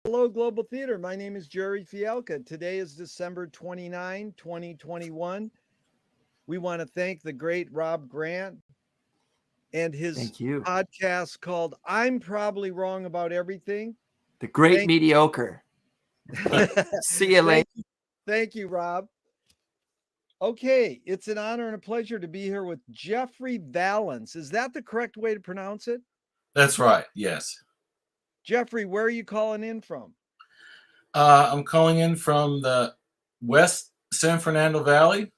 Hello, Global Theater. My name is Jerry Fialka. Today is December 29, 2021. We want to thank the great Rob Grant and his Thank you. podcast called I'm Probably Wrong About Everything. The Great Thank, Mediocre. See you later. thank you, Rob. Okay, it's an honor and a pleasure to be here with Jeffrey Vallance. Is that the correct way to pronounce it? That's right. Yes. Jeffrey, where are you calling in from? I'm calling in from the West San Fernando Valley.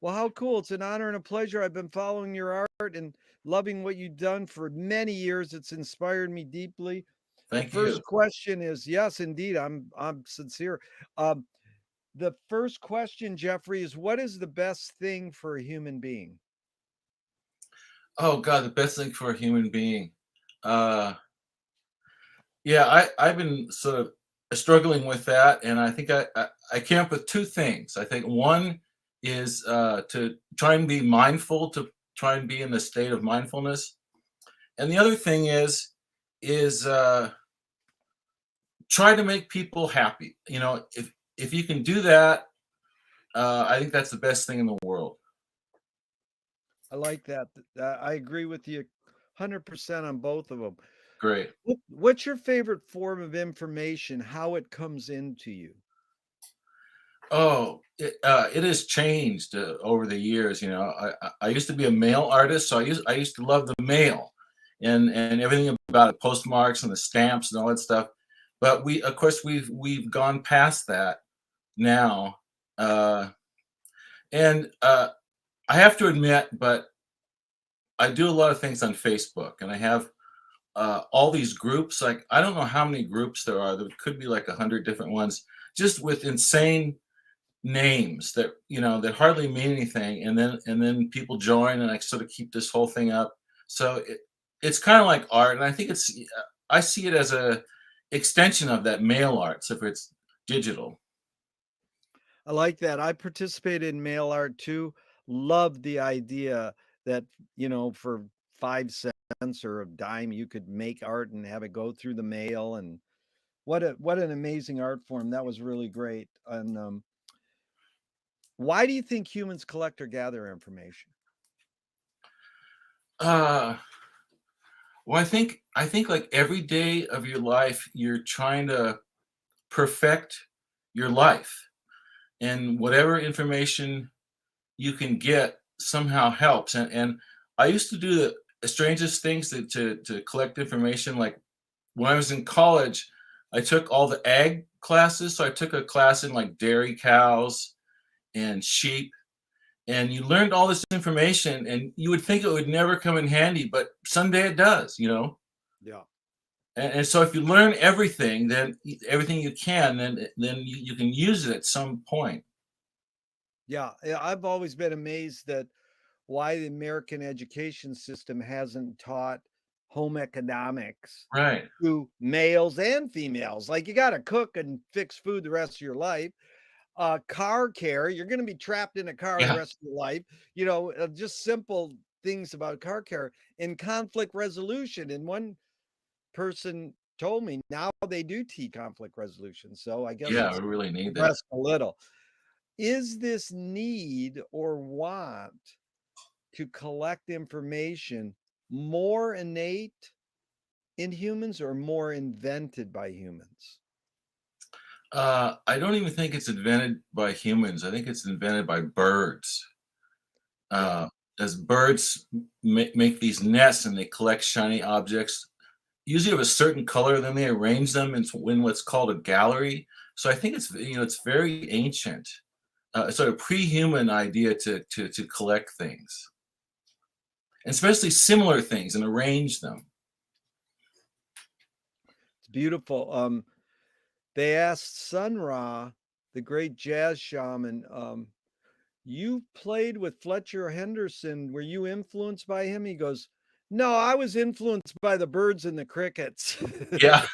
Well, how cool. It's an honor and a pleasure. I've been following your art and loving what you've done for many years. It's inspired me deeply. The Thank you. first question is, yes, indeed, I'm sincere. Um, the first question, Jeffrey, is what is the best thing for a human being? Oh God, the best thing for a human being. Uh, yeah, I've been sort of struggling with that, and I think I came up with two things. I think one is to try and be mindful, to try and be in the state of mindfulness, and the other thing is try to make people happy. You know, if you can do that, I think that's the best thing in the world. I like that. I agree with you 100% on both of them. Great. What's your favorite form of information, how it comes into you? Oh, it has changed over the years. You know, I used to be a mail artist, so I used to love the mail and everything about it, postmarks and the stamps and all that stuff. But of course, we've gone past that now, uh, and I have to admit, but I do a lot of things on Facebook, and I have all these groups. Like I don't know how many groups there are. There could be like 100 different ones, just with insane names that that hardly mean anything, and then people join, and I sort of keep this whole thing up. So it's kind of like art, and I think I see it as a extension of that mail art, so if it's digital. I like that. I participated in mail art too. Loved the idea that, for 5 cents or a dime, you could make art and have it go through the mail. And what an amazing art form. That was really great. And why do you think humans collect or gather information? uh well, I think like every day of your life you're trying to perfect your life, and whatever information you can get somehow helps. And I used to do the strangest things to collect information. Like when I was in college, I took all the ag classes. So I took a class in like dairy cows and sheep, and you learned all this information, and you would think it would never come in handy, but someday it does. Yeah. And so if you learn everything, then everything you can, then you can use it at some point. Yeah. I've always been amazed that why the American education system hasn't taught home economics Right. to males and females. Like you got to cook and fix food the rest of your life. Car care, you're going to be trapped in a car the Yeah. rest of your life. Just simple things about car care and conflict resolution. And one person told me now they do teach conflict resolution. So I guess Yeah, it's we really need that. progressed a little. Is this need or want to collect information more innate in humans or more invented by humans? I don't even think it's invented by humans. I think it's invented by birds. Yeah. Uh, as birds make these nests and they collect shiny objects, usually of a certain color, then they arrange them in what's called a gallery. So I think it's very ancient, sort of pre-human idea to collect things, and especially similar things, and arrange them. It's beautiful. They asked Sun Ra, the great jazz shaman, you played with Fletcher Henderson. Were you influenced by him? He goes, no, I was influenced by the birds and the crickets. Yeah,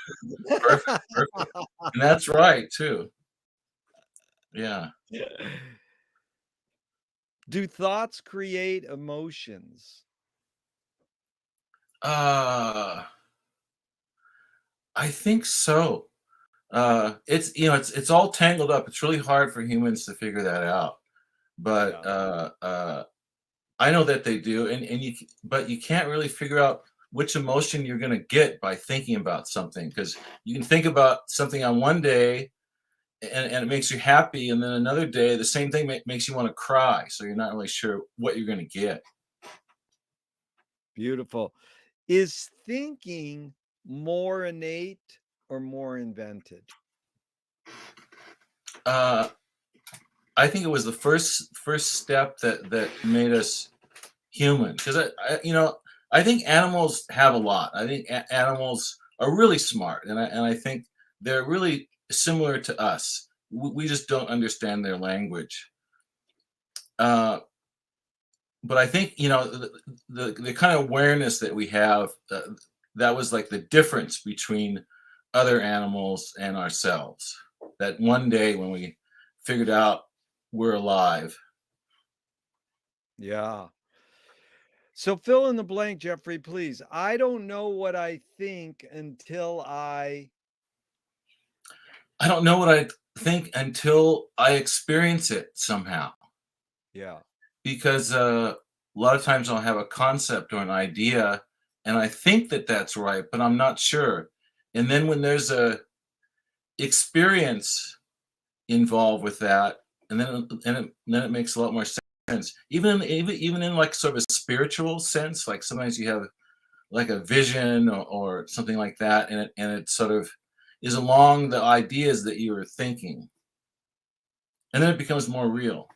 perfect, perfect, and that's right too. Yeah. Do thoughts create emotions? Uh I think so. It's it's all tangled up. It's really hard for humans to figure that out. But Yeah. I know that they do, but you can't really figure out which emotion you're going to get by thinking about something, because you can think about something on one day and it makes you happy, and then another day the same thing makes you want to cry. So you're not really sure what you're going to get. Beautiful. Is thinking more innate or more invented? Uh, I think it was the first step that made us human, because I think animals have a lot. I think animals are really smart, and I think they're really similar to us. We just don't understand their language. Uh, but I think the kind of awareness that we have, that was like the difference between other animals and ourselves. That one day when we figured out we're alive. Yeah. So fill in the blank, Jeffrey, please. I don't know what I think until I don't know what I think until I experience it somehow. yeah. Because a lot of times I'll have a concept or an idea, and I think that that's right, but I'm not sure. And then when there's a experience involved with that, then it makes a lot more sense. Even in like sort of a spiritual sense, like sometimes you have like a vision or something like that, and it sort of is along the ideas that you were thinking, and then it becomes more real.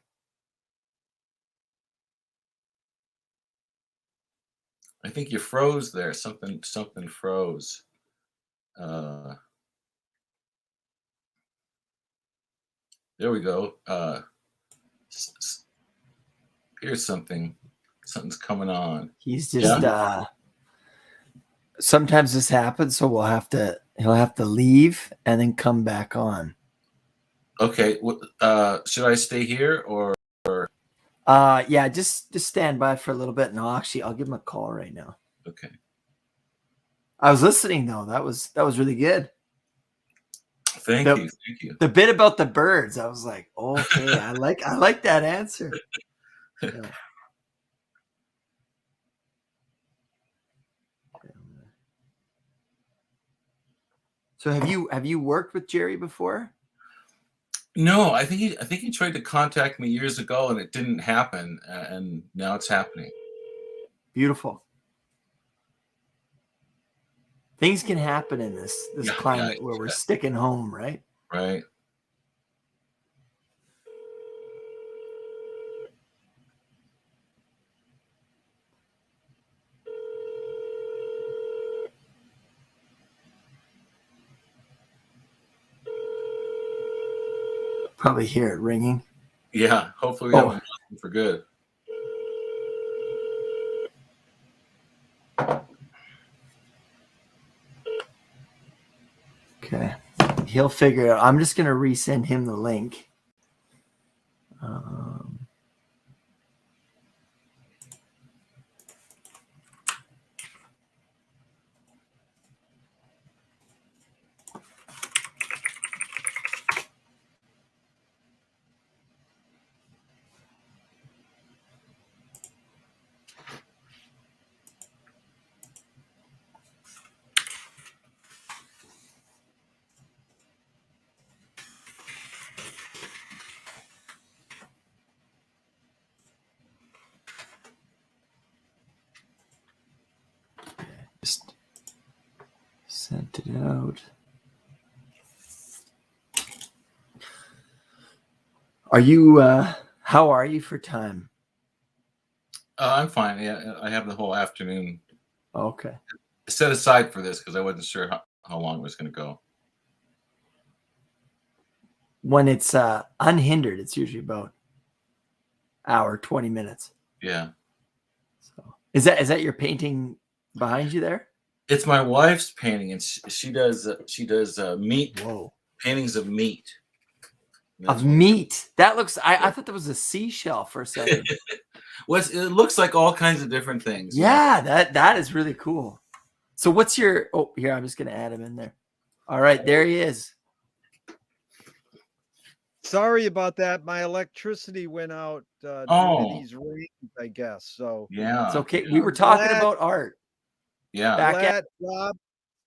I think you froze there. Something froze. Uh, there we go. S- s- Here's something. Something's coming on. He's just Yeah. Sometimes this happens, so he'll have to leave and then come back on. Okay. Should I stay here or? Yeah, just stand by for a little bit, and I'll give him a call right now. Okay. I was listening though. That was really good. Thank you. The bit about the birds, I was like, okay, I like that answer. Yeah. So have you worked with Jerry before? No, I think he tried to contact me years ago, and it didn't happen, and now it's happening. Beautiful. Things can happen in this climate where we're sticking home, right? Right. Probably hear it ringing. Yeah. Hopefully we haven't lost him for good. Okay. He'll figure it out. I'm just going to resend him the link. Just sent it out. Are you how are you for time? I'm fine. Yeah, I have the whole afternoon Okay. set aside for this because I wasn't sure how long it was going to go. When it's unhindered, it's usually about hour, 20 minutes. Yeah. So is that your painting behind you there? It's my wife's painting, and she does meat. Whoa. Paintings of meat. Of meat. That looks. I thought that was a seashell for a second. It looks like all kinds of different things. Yeah, that is really cool. So what's your? Oh, here I'm just gonna add him in there. All right, there he is. Sorry about that. My electricity went out due to Oh, these rains, I guess. So It's yeah, okay. We yeah, were I'm talking glad, about art. yeah, Back at Rob.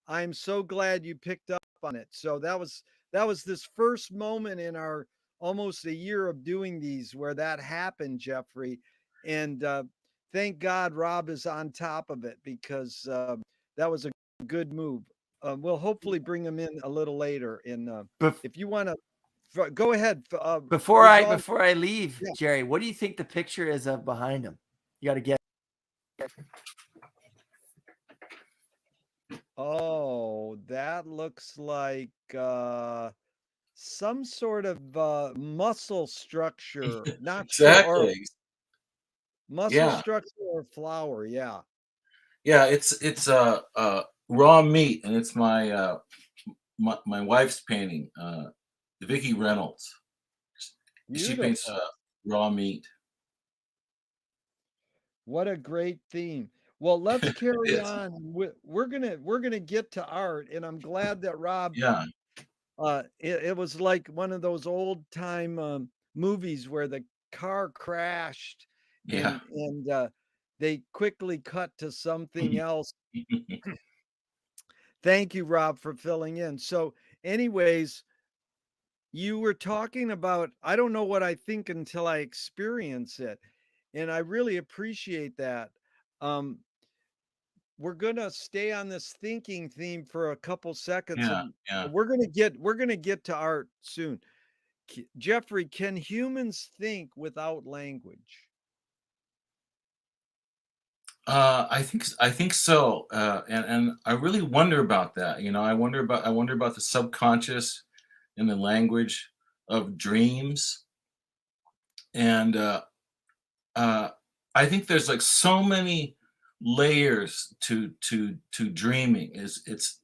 I'm so glad you picked up on it. So that was this first moment in our almost a year of doing these where that happened, Jeffrey. And thank God Rob is on top of it because that was a good move. We'll hopefully bring him in a little later. And bef- if you want to go ahead, resolve. before I leave, Yeah. Jerry, what do you think the picture is of behind him? You got to get. Oh, that looks like some sort of muscle structure. Not sure, or exactly. muscle Yeah, structure or flower. Yeah, yeah. It's raw meat, and it's my wife's painting, Vicki Reynolds. She paints beautiful. raw meat. What a great theme. Well, let's carry It's on. We're gonna get to art, and I'm glad that Rob. yeah, It was like one of those old time movies where the car crashed, yeah. and they quickly cut to something else. Thank you, Rob, for filling in. So, anyways, you were talking about, I don't know what I think until I experience it. And I really appreciate that. Um, we're gonna stay on this thinking theme for a couple seconds, Yeah, and yeah. we're gonna get to art soon. Jeffrey, can humans think without language? I think so, and I really wonder about that. You know, I wonder about the subconscious and the language of dreams, and uh, I think there's like so many layers to dreaming. Is it's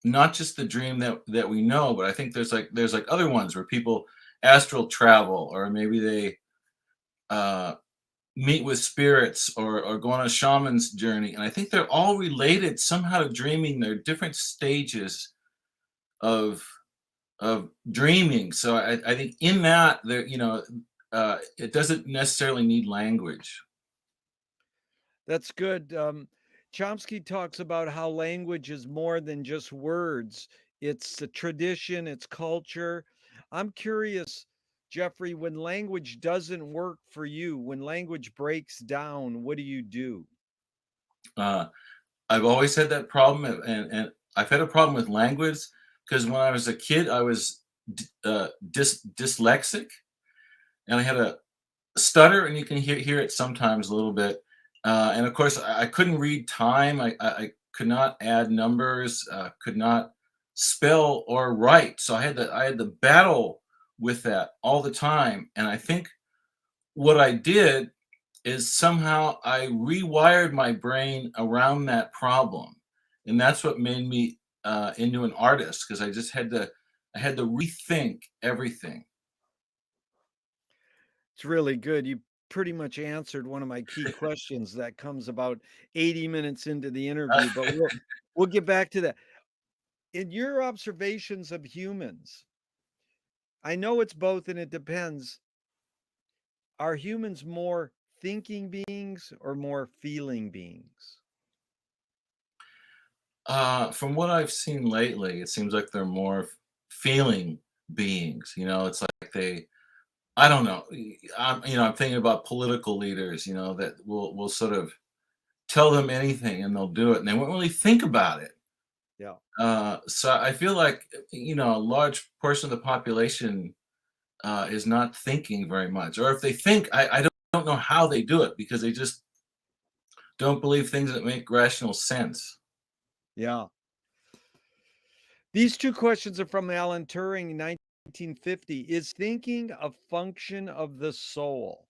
not just the dream that we know, but I think there's like other ones where people astral travel, or maybe they uh, meet with spirits, or go on a shaman's journey, and I think they're all related somehow to dreaming. They're different stages of dreaming. So I think in that there, it doesn't necessarily need language. That's good. Chomsky talks about how language is more than just words. It's a tradition, it's culture. I'm curious, Jeffrey, when language doesn't work for you, when language breaks down, what do you do? uh, I've always had that problem, and I've had a problem with language because when I was a kid I was dyslexic, and I had a stutter, and you can hear it sometimes a little bit. And of course, I couldn't read time. I could not add numbers, could not spell or write. So I had to battle with that all the time. And I think what I did is somehow I rewired my brain around that problem, and that's what made me into an artist, because I had to rethink everything. It's really good. You pretty much answered one of my key questions that comes about 80 minutes into the interview, but we'll get back to that. In your observations of humans, I know it's both and it depends. Are humans more thinking beings or more feeling beings? From what I've seen lately, it seems like they're more feeling beings. It's like I don't know. I'm thinking about political leaders, that will sort of tell them anything and they'll do it, and they won't really think about it. Yeah. So I feel like, a large portion of the population is not thinking very much, or if they think, I don't know how they do it, because they just don't believe things that make rational sense. Yeah. These two questions are from Alan Turing, 1950. Is thinking a function of the soul?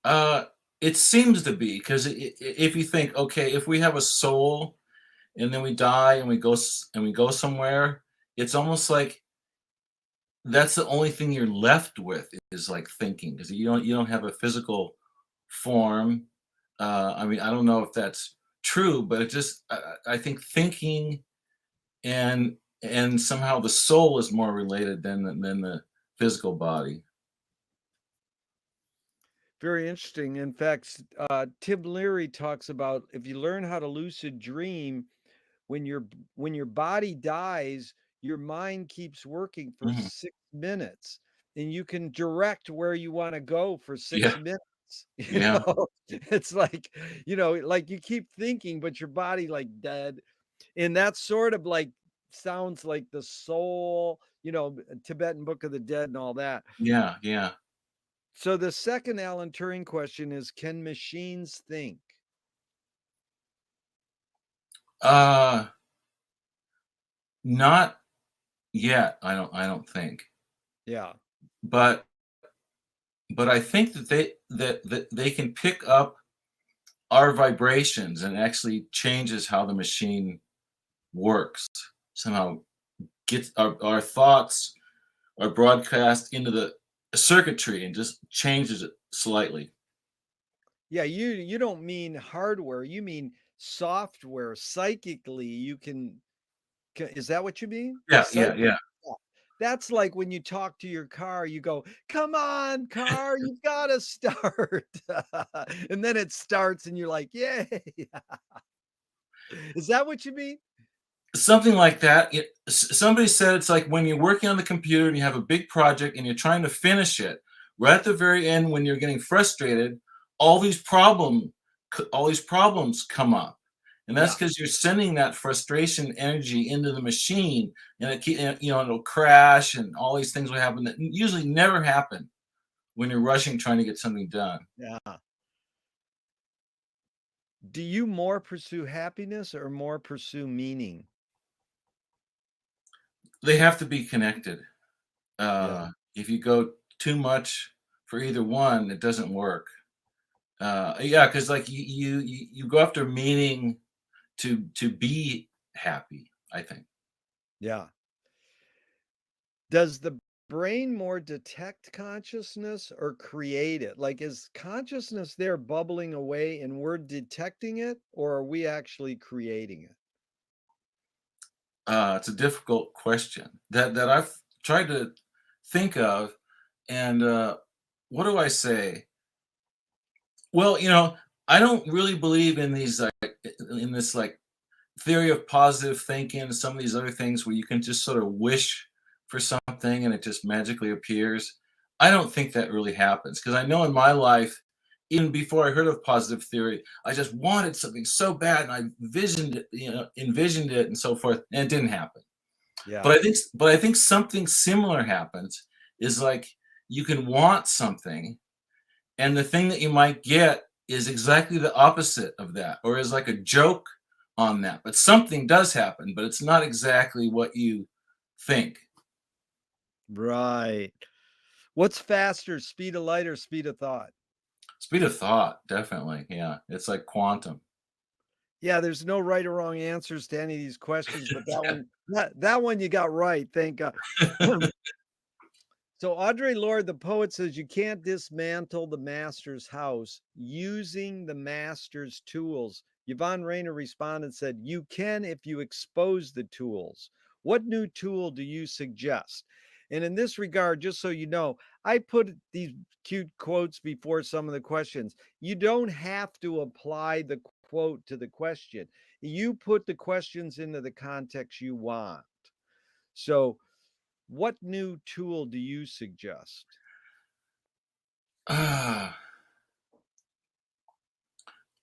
Uh, it seems to be, because if you think, okay, if we have a soul and then we die and we go somewhere, it's almost like that's the only thing you're left with, is like thinking, because you don't have a physical form. I mean, I don't know if that's true, but it just I think thinking and somehow the soul is more related than the physical body. Very interesting. In fact, Tim Leary talks about if you learn how to lucid dream, when your body dies, your mind keeps working for Mhm. 6 minutes, and you can direct where you want to go for Yeah, 6 minutes. You yeah, know, it's like, like you keep thinking, but your body like dead. And that's sort of like sounds like the soul, Tibetan Book of the Dead and all that. yeah, yeah. So the second Alan Turing question is, can machines think? Uh, Not yet. I don't think, Yeah. but I think that they can pick up our vibrations and actually changes how the machine works. Somehow gets our thoughts are broadcast into the circuitry and just changes it slightly. Yeah, you don't mean hardware, you mean software. Psychically, is that what you mean? Yeah, yeah, Psychic. yeah, Yeah. That's like when you talk to your car, you go, "Come on, car, you gotta start." And then it starts and you're like, "Yay." Is that what you mean? something like that. Somebody said it's like when you're working on the computer and you have a big project and you're trying to finish it. Right at the very end, when you're getting frustrated, all these all these problems come up, and that's Yeah. because you're sending that frustration energy into the machine, and it'll crash, and all these things will happen that usually never happen when you're rushing trying to get something done. Yeah. Do you more pursue happiness or more pursue meaning? They have to be connected. Yeah. If you go too much for either one, it doesn't work. Yeah, because like you go after meaning to be happy, I think. Yeah. Does the brain more detect consciousness or create it? Like, is consciousness there bubbling away and we're detecting it, or are we actually creating it? It's a difficult question that I've tried to think of, and what do I say? Well, I don't really believe in these like in this like theory of positive thinking and some of these other things where you can just sort of wish for something and it just magically appears. I don't think that really happens because I know in my life, even before I heard of positive theory, I just wanted something so bad and I visioned it, envisioned it and so forth, and it didn't happen. Yeah. But I think something similar happens is like you can want something and the thing that you might get is exactly the opposite of that or is like a joke on that, but something does happen, but it's not exactly what you think. Right. What's faster, speed of light or speed of thought? Speed of thought, definitely. Yeah, it's like quantum. Yeah, there's no right or wrong answers to any of these questions, but that one you got right, thank God. So Audre Lorde, the poet, says you can't dismantle the master's house using the master's tools. Yvonne Rainer responded and said, you can if you expose the tools. What new tool do you suggest? And in this regard, just so you know, I put these cute quotes before some of the questions. You don't have to apply the quote to the question. You put the questions into the context you want. So what new tool do you suggest? Ah,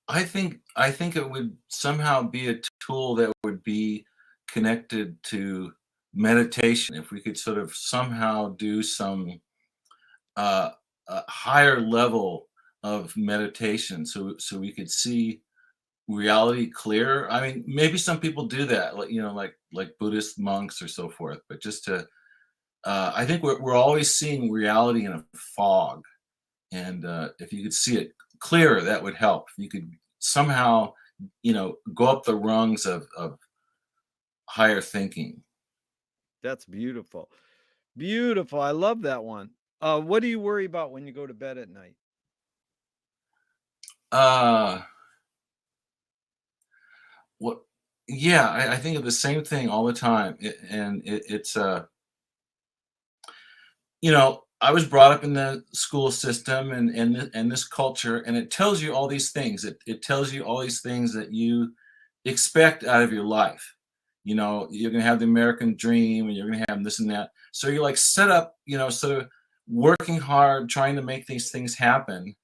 I think it would somehow be a tool that would be connected to meditation. If we could sort of somehow do some uh, a higher level of meditation, so we could see reality clearer. I mean, maybe some people do that, like like Buddhist monks or so forth. But just to, I think we're always seeing reality in a fog, and if you could see it clearer, that would help. If you could somehow, go up the rungs of higher thinking. That's beautiful. Beautiful. I love that one. What do you worry about when you go to bed at night? Uh, what yeah, I think of the same thing all the time, it's, I was brought up in the school system and this culture, and it tells you all these things. It tells you all these things that you expect out of your life. You're gonna have the American dream, and you're gonna have this and that. So you're like set up, sort of working hard, trying to make these things happen,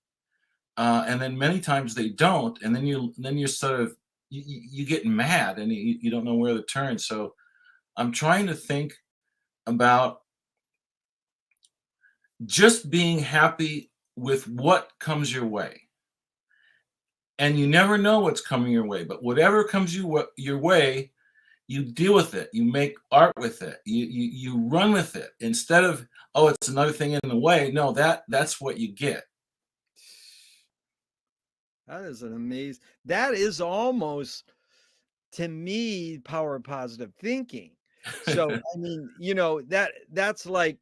and then many times they don't, and then you're sort of you get mad, and you don't know where to turn. So I'm trying to think about just being happy with what comes your way. And you never know what's coming your way, but whatever comes your way, you deal with it. You make art with it. You run with it instead of, oh, it's another thing in the way. No, that's what you get. That is an amazing, that is almost, to me, power of positive thinking. So, I mean, that's like,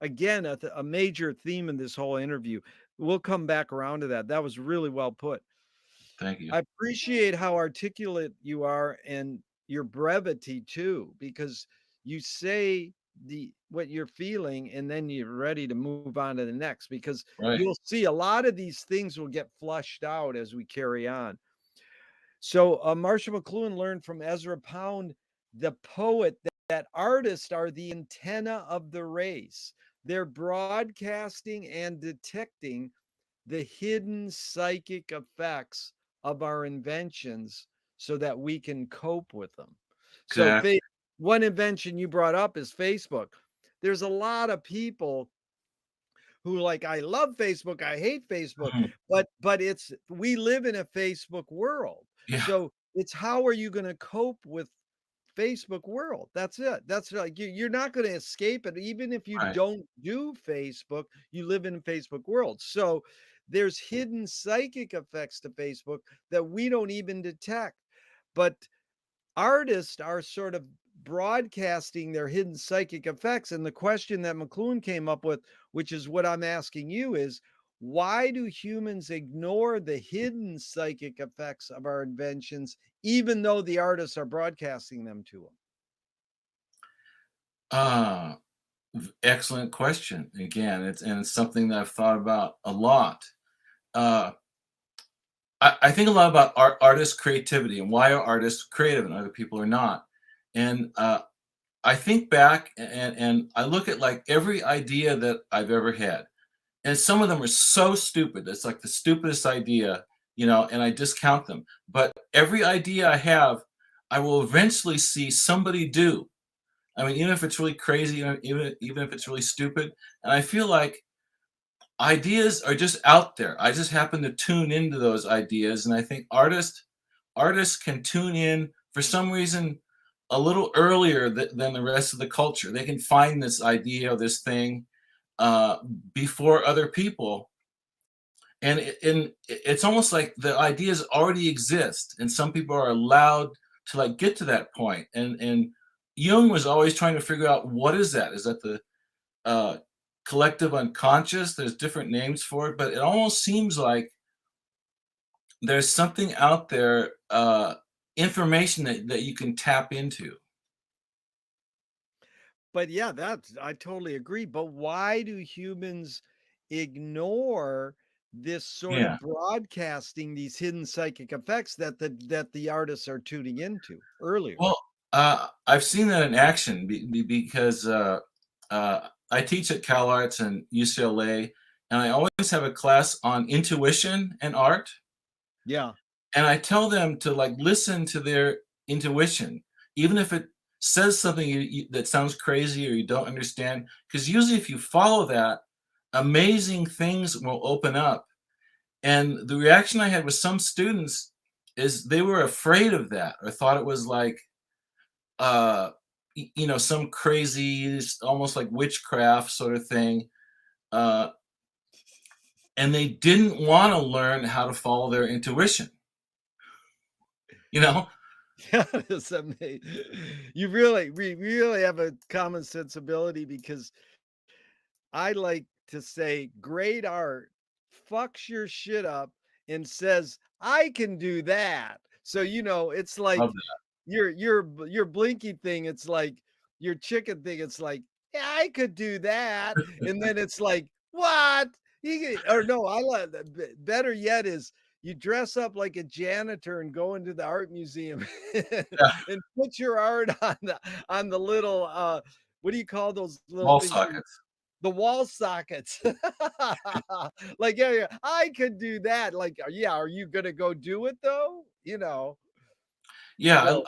again, a major theme in this whole interview. We'll come back around to that. That was really well put. Thank you. I appreciate how articulate you are and your brevity too, because you say the what you're feeling and then you're ready to move on to the next, because Right. you'll see a lot of these things will get flushed out as we carry on. So, Marshall McLuhan learned from Ezra Pound, the poet, that artists are the antenna of the race. They're broadcasting and detecting the hidden psychic effects of our inventions so that we can cope with them. So, Exactly. one invention you brought up is Facebook. There's a lot of people who like, I love Facebook, I hate Facebook, Mhm. but it's, we live in a Facebook world. Yeah. So it's, how are you going to cope with Facebook world? That's it. That's like, you're not going to escape it. Even if you Right. don't do Facebook, you live in a Facebook world. So there's hidden psychic effects to Facebook that we don't even detect. But artists are sort of broadcasting their hidden psychic effects. And the question that McLuhan came up with, which is what I'm asking you, is why do humans ignore the hidden psychic effects of our inventions, even though the artists are broadcasting them to them? Uh, Excellent question. Again, it's something that I've thought about a lot. Uh, I think a lot about artist creativity and why are artists creative and other people are not. And I think back and I look at like every idea that I've ever had, and some of them are so stupid. It's like the stupidest idea, and I discount them. But every idea I have, I will eventually see somebody do. I mean, even if it's really crazy, even if it's really stupid, and I feel like ideas are just out there. I just happen to tune into those ideas, and I think artists can tune in for some reason a little earlier than the rest of the culture. They can find this idea or this thing uh, before other people, and it's almost like the ideas already exist, and some people are allowed to like get to that point. And Jung was always trying to figure out what is that? Is that the uh, collective unconscious? There's different names for it, but it almost seems like there's something out there, information that you can tap into. But yeah, that's, I totally agree. But why do humans ignore this sort Yeah. of broadcasting these hidden psychic effects that the artists are tuning into earlier? Well, I've seen that in action because I teach at Cal Arts and UCLA, and I always have a class on intuition and art. Yeah. And I tell them to like listen to their intuition, even if it says something that sounds crazy or you don't understand. Because usually, if you follow that, amazing things will open up. And the reaction I had with some students is they were afraid of that or thought it was like, uh, some crazy, almost like witchcraft sort of thing. Uh, and they didn't want to learn how to follow their intuition, you know? Yeah, it's amazing. You really, we really have a common sensibility, because I like to say great art fucks your shit up and says, I can do that. So, it's like Love that. your blinky thing, it's like your chicken thing, it's like, "Yeah, I could do that." And then it's like, "What?" Or no, I love that better yet is you dress up like a janitor and go into the art museum Yeah, and put your art on the little, what do you call those little wall things where sockets. the wall sockets. Like, yeah, yeah, I could do that. Like, yeah, are you gonna go do it though? Yeah, So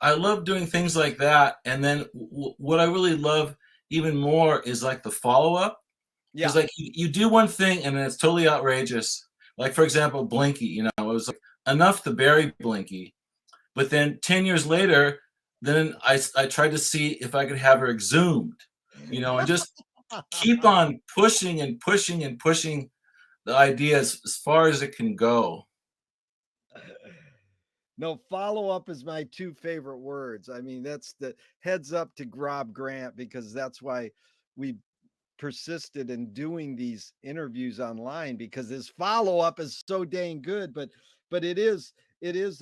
I love doing things like that, and then what I really love even more is like the follow up, because yeah. like you do one thing and then it's totally outrageous. Like for example, Blinky. It was like enough to bury Blinky, but then 10 years later, then I tried to see if I could have her exhumed, and just keep on pushing and pushing and pushing the idea as far as it can go. No, follow up is my two favorite words. I mean, that's the heads up to Rob Grant because that's why we persisted in doing these interviews online because his follow up is so dang good. But it is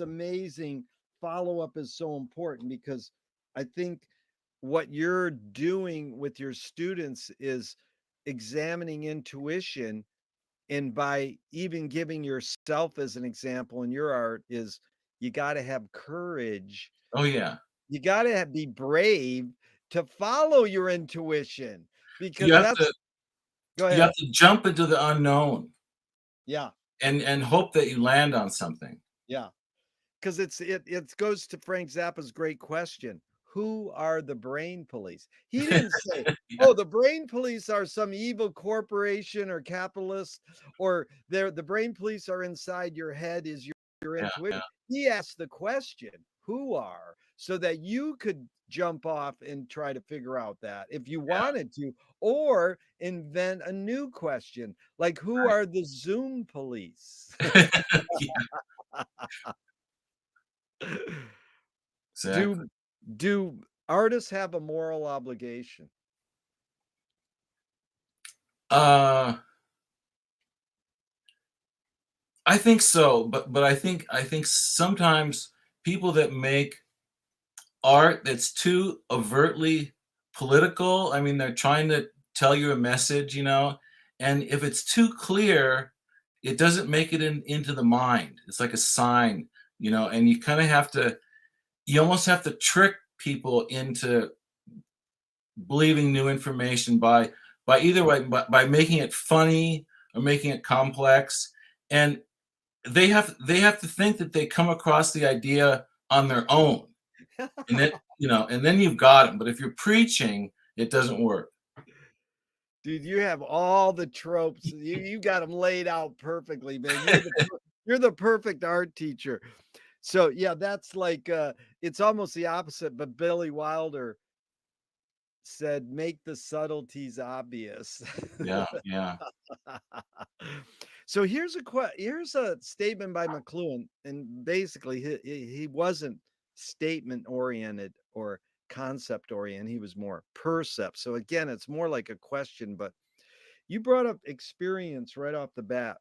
amazing. Follow up is so important because I think what you're doing with your students is examining intuition, and by even giving yourself as an example in your art is you got to have courage, Oh yeah, you got to be brave to follow your intuition you because have that's to go you have ahead. to jump into the unknown Yeah, and hope that you land on something. yeah. Because it goes to Frank Zappa's great question. Who are the brain police? He didn't say, Yeah, "Oh, the brain police are some evil corporation or capitalist, or the brain police are inside your head, is your yeah, intuition." yeah. He asked the question, "Who are?" So that you could jump off and try to figure out that if you wanted to, or invent a new question, like who are the Zoom police? Yeah, exactly. Do do artists have a moral obligation? Uh, I think so, but I think sometimes people that make art that's too overtly political, I mean, they're trying to tell you a message, and if it's too clear, it doesn't make it into the mind. It's like a sign, and you almost have to trick people into believing new information by either way by making it funny or making it complex, and they have to think that they come across the idea on their own, and then you've got them. But if you're preaching, it doesn't work. Dude, you have all the tropes. You got them laid out perfectly, man. You're the perfect art teacher. So, yeah, that's like, it's almost the opposite, but Billy Wilder said, "Make the subtleties obvious." Yeah, yeah. So here's a statement by McLuhan, and basically he wasn't statement oriented or concept oriented. He was more percept. So again, it's more like a question, but you brought up experience right off the bat.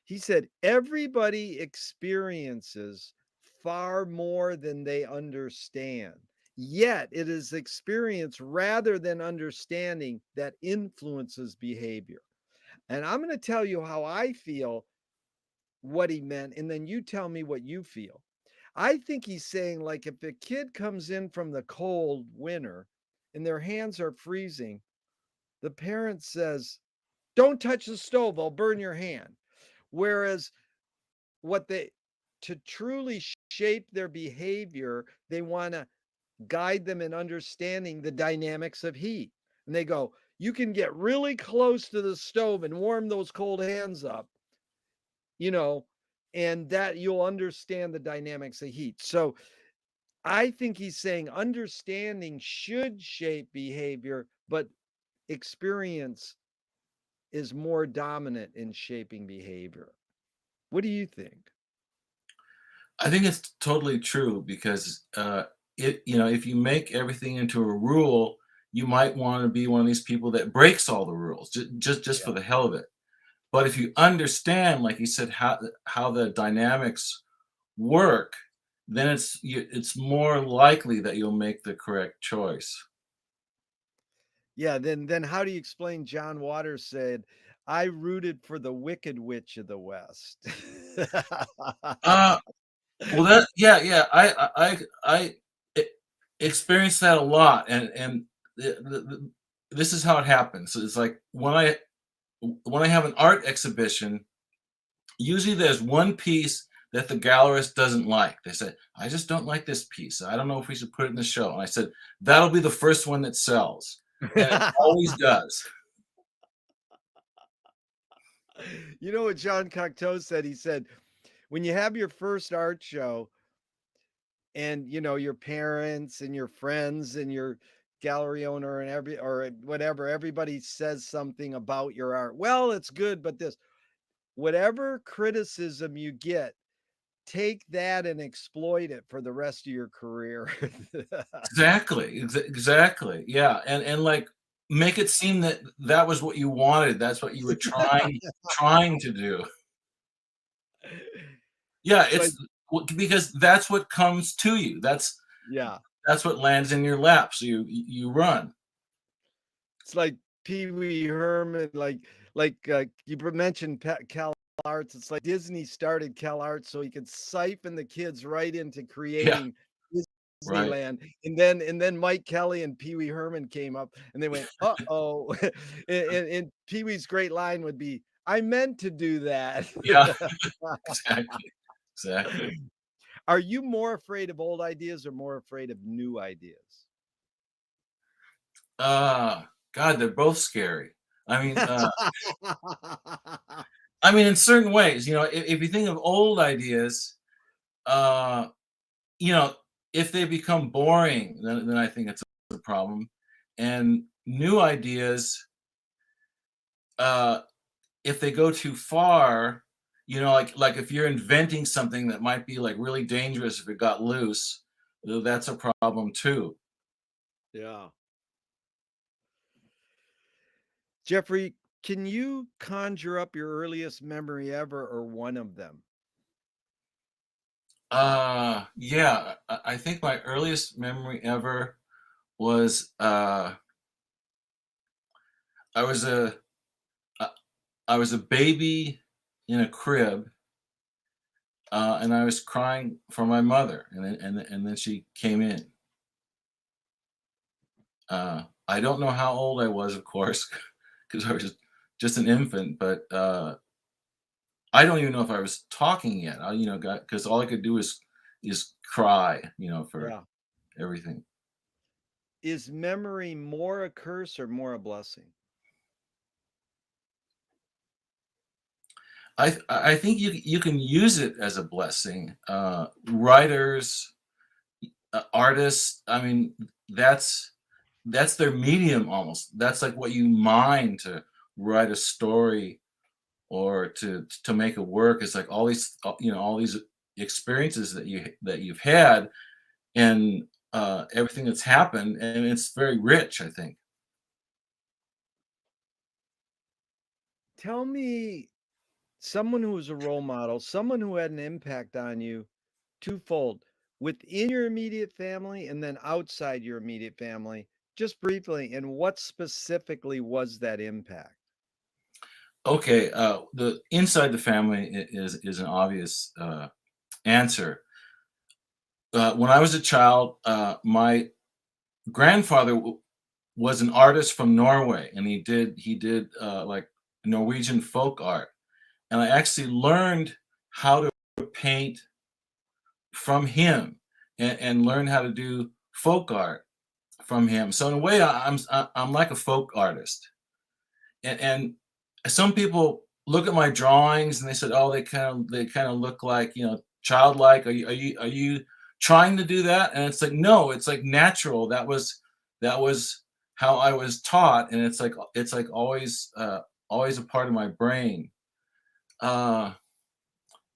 He said everybody experiences far more than they understand. Yet it is experience rather than understanding that influences behavior. And I'm going to tell you how I feel, what he meant, and then you tell me what you feel. I think he's saying, like, if a kid comes in from the cold winter and their hands are freezing, the parent says, "Don't touch the stove, I'll burn your hand." Whereas what they to truly shape their behavior, they want to guide them in understanding the dynamics of heat. And they go, "You can get really close to the stove and warm those cold hands up, you know, and that you'll understand the dynamics of heat." So I think he's saying understanding should shape behavior, but experience is more dominant in shaping behavior. What do you think? I think it's totally true because if you make everything into a rule, you might want to be one of these people that breaks all the rules just for Yeah. the hell of it. But if you understand, like you said, how the dynamics work, then it's more likely that you'll make the correct choice. Yeah, then how do you explain John Waters said, "I rooted for the Wicked Witch of the West." Uh, well, that yeah, I e experienced that a lot, and this is how it happens. It's like when I have an art exhibition, usually there's one piece that the gallerist doesn't like. They said, "I just don't like this piece. I don't know if we should put it in the show." And I said, "That'll be the first one that sells." And it always does. You know what Jean Cocteau said? He said, "When you have your first art show and, your parents and your friends and your gallery owner and whatever, everybody says something about your art. Well, it's good, but this whatever criticism you get, take that and exploit it for the rest of your career." Exactly, yeah, and, like, make it seem that that was what you wanted, that's what you were trying to do. Yeah, It's like it's because that's what comes to you, yeah. that's what lands in your lap, so you run. It's like Pee Wee Herman, you mentioned Cal Arts. It's like Disney started Cal Arts so he could siphon the kids right into Yeah, creating right. Disneyland, and then Mike Kelly and Pee Wee Herman came up, and they went, "Uh-oh." And Pee Wee's great line would be, "I meant to do that." Yeah, exactly, exactly. Are you more afraid of old ideas or more afraid of new ideas? God, they're both scary. I mean, in certain ways, if you think of old ideas, uh you know, if they become boring, then I think it's a problem. And new ideas, uh, if they go too far, like if you're inventing something that might be like really dangerous if it got loose, that's a problem too. Yeah. Jeffrey, can you conjure up your earliest memory ever or one of them? Yeah, I think my earliest memory ever was I was a I I was a baby in a crib, and I was crying for my mother, and then she came in. I don't know how old I was, of course, because I was just an infant, but I don't even know if I was talking yet. Because all I could do is cry, for Yeah. everything. Is memory more a curse or more a blessing? I think you can use it as a blessing. Writers, artists. I mean, that's that's their medium almost. That's like what you mine to write a story or to make a work. It's like all these experiences that you've had and everything that's happened, and it's very rich, I think. Tell me someone who was a role model, someone who had an impact on you twofold within your immediate family and then outside your immediate family, just briefly. And what specifically was that impact? Okay, the inside the family is an obvious answer. When I was a child, my grandfather was an artist from Norway, and he did like Norwegian folk art, and I actually learned how to paint from him and learn how to do folk art from him. So in a way, I'm like a folk artist, and some people look at my drawings and they said, "Oh, they kind of look like childlike. Are you trying to do that?" And it's like, no, it's like natural. That was how I was taught, and it's like always a part of my brain. Uh,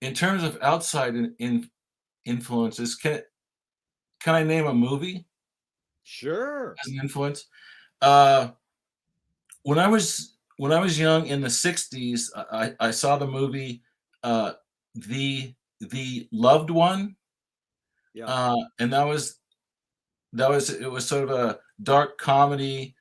in terms of outside influences, can I name a movie Sure. as an influence? Uh, when I was young in the '60s, I saw the movie, uh, the Loved One, Yeah. And it was sort of a dark comedy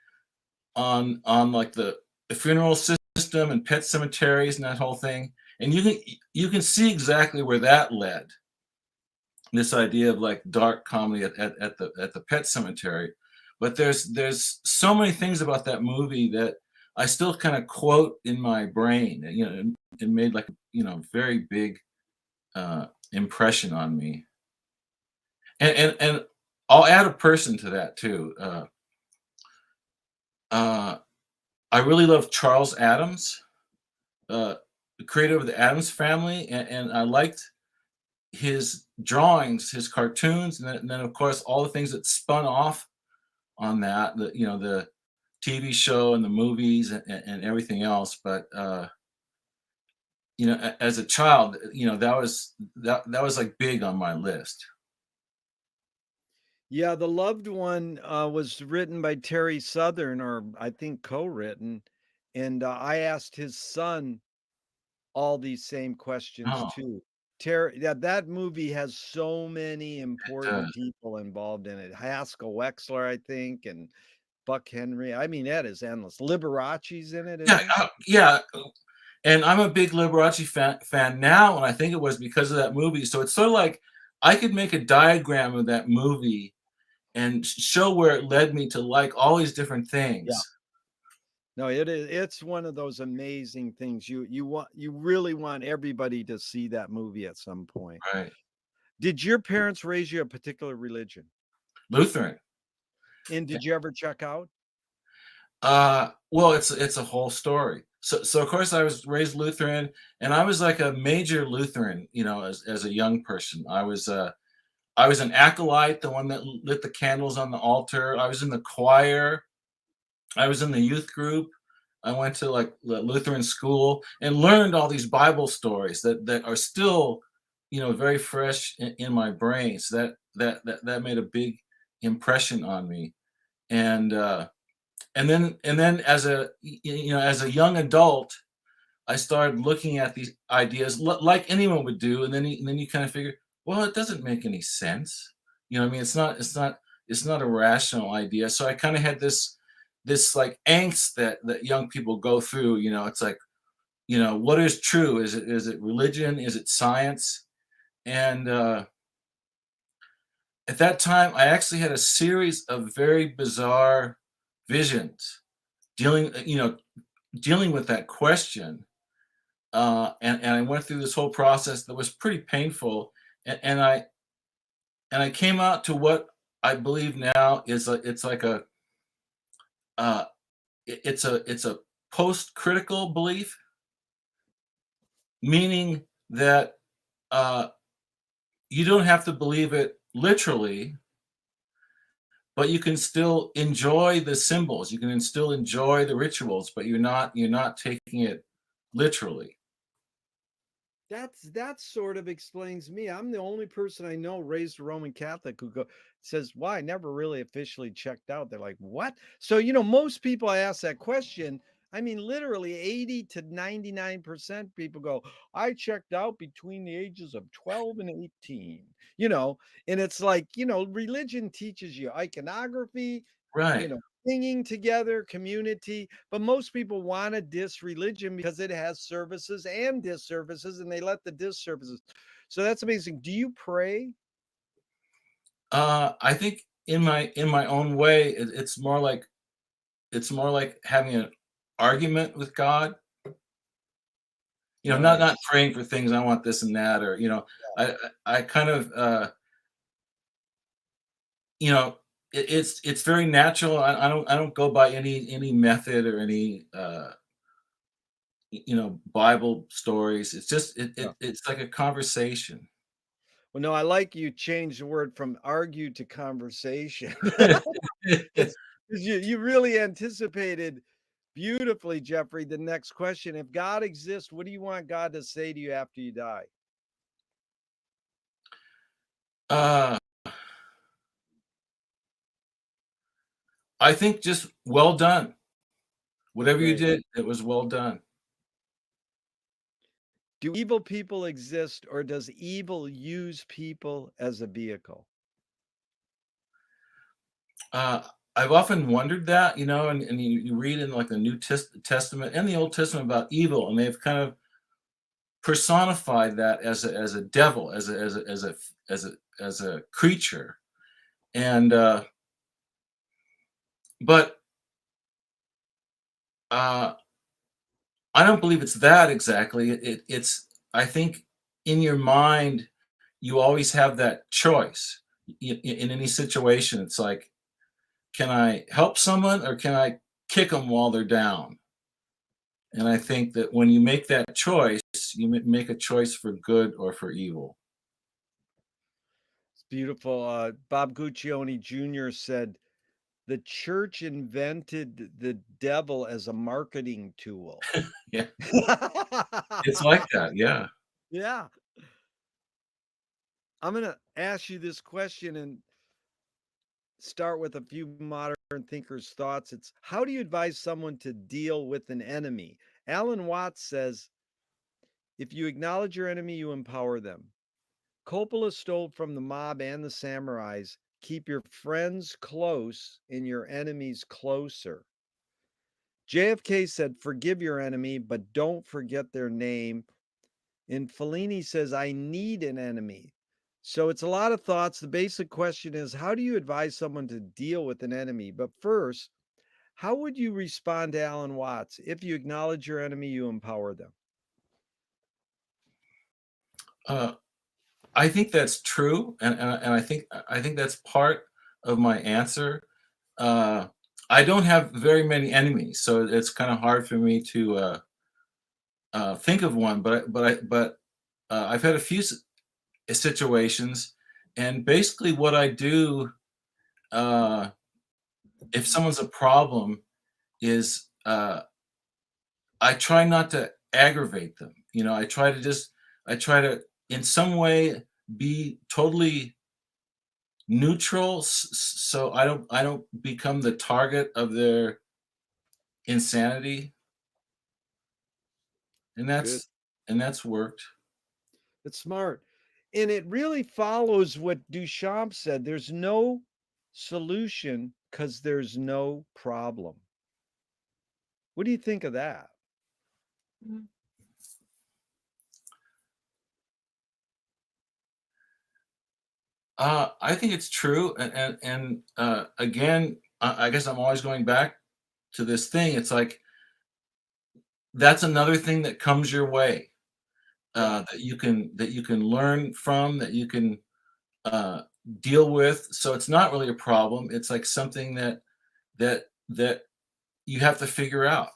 on like the funeral system and pet cemeteries and that whole thing. And you can see exactly where that led. This idea of like dark comedy at the pet cemetery. But there's so many things about that movie that I still kind of quote in my brain. You know, it made like very big impression on me. And I'll add a person to that too. Uh, I really love Charles Adams, uh, the creator of the Adams Family, and I liked his drawings, his cartoons, and then of course all the things that spun off on that, the TV show and the movies and everything else. But as a child, that was like big on my list. Yeah, The Loved One, was written by Terry Southern, or I think co-written, and, I asked his son all these same questions Oh, too. Terry, yeah, that movie has so many it important does. people involved in it. Haskell Wexler, I think, and Buck Henry. I mean, that is endless. Liberace's in it, Yeah, isn't he? yeah. And I'm a big Liberace fan now, and I think it was because of that movie. So it's sort of like I could make a diagram of that movie and show where it led me to like all these different Yeah. things. No, it's one of those amazing things. You really want everybody to see that movie at some point. Right. Did your parents raise you a particular religion? Lutheran. And did you ever check out? Well, it's a whole story. So of course I was raised Lutheran, and I was like a major Lutheran, as a young person. I was an acolyte, the one that lit the candles on the altar. I was in the choir. I was in the youth group. I went to like the Lutheran school and learned all these Bible stories that are still, very fresh in my brain. So that made a big impression on me. And and then as a young adult, I started looking at these ideas like anyone would do, and then you kind of figure, well, it doesn't make any sense. I mean, it's not a rational idea. So I kind of had this like angst that young people go through. It's like, what is true? Is it religion? Is it science? And at that time, I actually had a series of very bizarre visions dealing with that question. And I went through this whole process that was pretty painful, and I came out to what I believe now is it's like uh, it's a post-critical belief, meaning that uh, you don't have to believe it literally, but you can still enjoy the symbols. You can still enjoy the rituals, but you're not taking it literally. That sort of explains me. I'm the only person I know raised Roman Catholic who says, "Why? I never really officially checked out." They're like, "What?" So, most people I ask that question, I mean, literally 80 to 99% people go, "I checked out between the ages of 12 and 18." You know, and it's like, religion teaches you iconography, you Right. know, singing together, community, but most people wanna diss religion because it has services and disservices, and they let the disservices. So that's amazing. Do you pray? I think in my own way, it's more like having an argument with God. Not Nice. praying for things. I want this and that, or I kind of you know it's very natural. I don't go by any method or any Bible stories. It's just Yeah. it's like a conversation. Well, no, I like you changed the word from argue to conversation. It's 'cause you really anticipated beautifully, Jeffrey, the next question. If God exists, what do you want God to say to you after you die? uh, I think just well done. Whatever you Great. did, it was well done. Do evil people exist, or does evil use people as a vehicle? Uh, I've often wondered that, and you read in like the New Testament and the Old Testament about evil, and they've kind of personified that as a devil, as a creature, and but uh, I don't believe it's that exactly. It's I think in your mind you always have that choice in any situation. It's like, can I help someone or can I kick them while they're down? And I think that when you make that choice, you make a choice for good or for evil. It's beautiful. Bob Guccione Jr. said, the church invented the devil as a marketing tool. Yeah, it's like that. Yeah. Yeah. I'm going to ask you this question and start with a few modern thinkers' thoughts. It's, how do you advise someone to deal with an enemy? Alan Watts says, if you acknowledge your enemy, you empower them. Coppola stole from the mob and the samurais. Keep your friends close and your enemies closer. JFK said, forgive your enemy, but don't forget their name. And Fellini says, I need an enemy. So it's a lot of thoughts. The basic question is, how do you advise someone to deal with an enemy? But first, how would you respond to Alan Watts? If you acknowledge your enemy, you empower them. Uh, I think that's true, and I think that's part of my answer. Uh, I don't have very many enemies, so it's kind of hard for me to think of one. But I've had a few situations, and basically what I do, uh, if someone's a problem, is I try not to aggravate them. I try to in some way be totally neutral, so I don't become the target of their insanity, and It's good. that's worked. It's smart. And it really follows what Duchamp said, there's no solution because there's no problem. What do you think of that? I think it's true, and again, I guess I'm always going back to this thing. It's like that's another thing that comes your way, Yeah, that you can learn from, that you can uh, deal with. So it's not really a problem. It's like something that you have to figure out.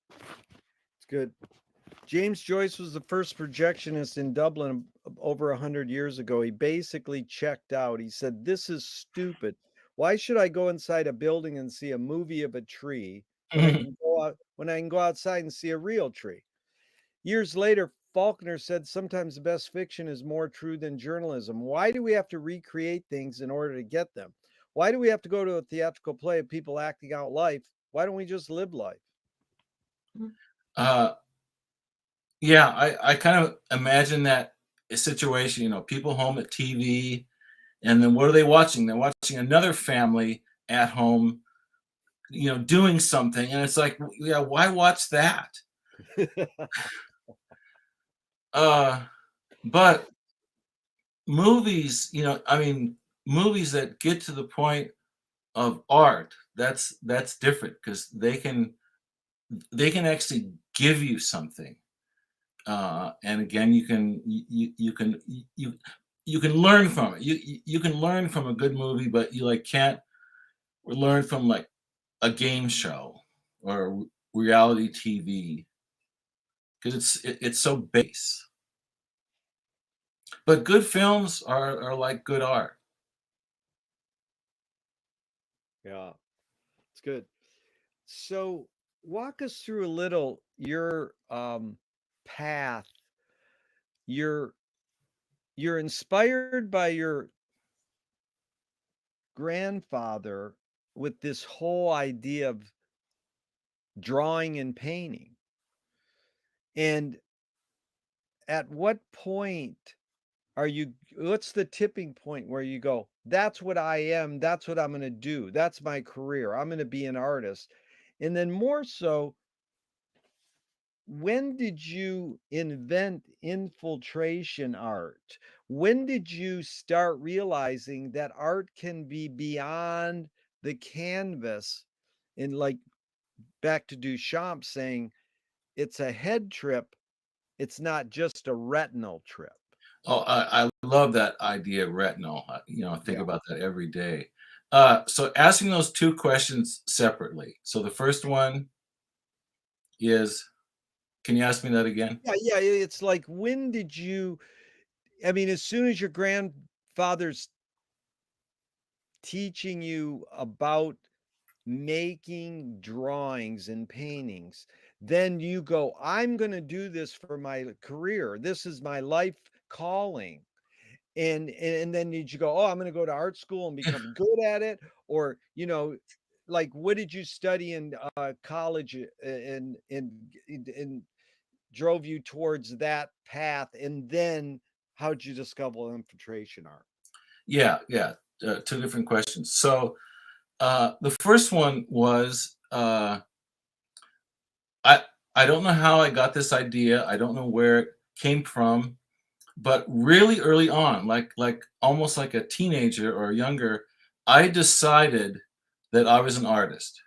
it's good. James Joyce was the first projectionist in Dublin over 100 years ago. He basically checked out. He said, this is stupid. Why should I go inside a building and see a movie of a tree when I can go outside and see a real tree? Years later, Faulkner said sometimes the best fiction is more true than journalism. Why do we have to recreate things in order to get them? Why do we have to go to a theatrical play of people acting out life? Why don't we just live life? uh, Yeah, I kind of imagine that situation, people home at TV, and then what are they watching? They're watching another family at home, doing something, and it's like, yeah, why watch that? Uh, but movies, I mean, movies that get to the point of art, that's different because they can actually give you something. And again, you can learn from it. You can learn from a good movie, but you like can't learn from like a game show or reality TV because it's so base. But good films are like good art. Yeah, it's good. So, walk us through a little your path. You're you're inspired by your grandfather with this whole idea of drawing and painting. And at what point what's the tipping point where you go, that's what I am, that's what I'm going to do, that's my career, I'm going to be an artist? And then more so, when did you invent infiltration art? When did you start realizing that art can be beyond the canvas? And like back to Duchamp saying, it's a head trip, it's not just a retinal trip. Oh, I love that idea, retinal. I think Yeah. about that every day. So asking those two questions separately. So the first one is, can you ask me that again? Yeah, yeah, it's like, when did you I mean, as soon as your grandfather's teaching you about making drawings and paintings, then you go, I'm going to do this for my career. This is my life calling. And then did you go, oh, I'm going to go to art school and become good at it? Or, like, what did you study in college and drove you towards that path? And then how'd you discover infiltration art? Yeah, yeah. Two different questions. So the first one was, I I don't know how I got this idea. I don't know where it came from, but really early on, like almost like a teenager or younger, I decided that I was an artist.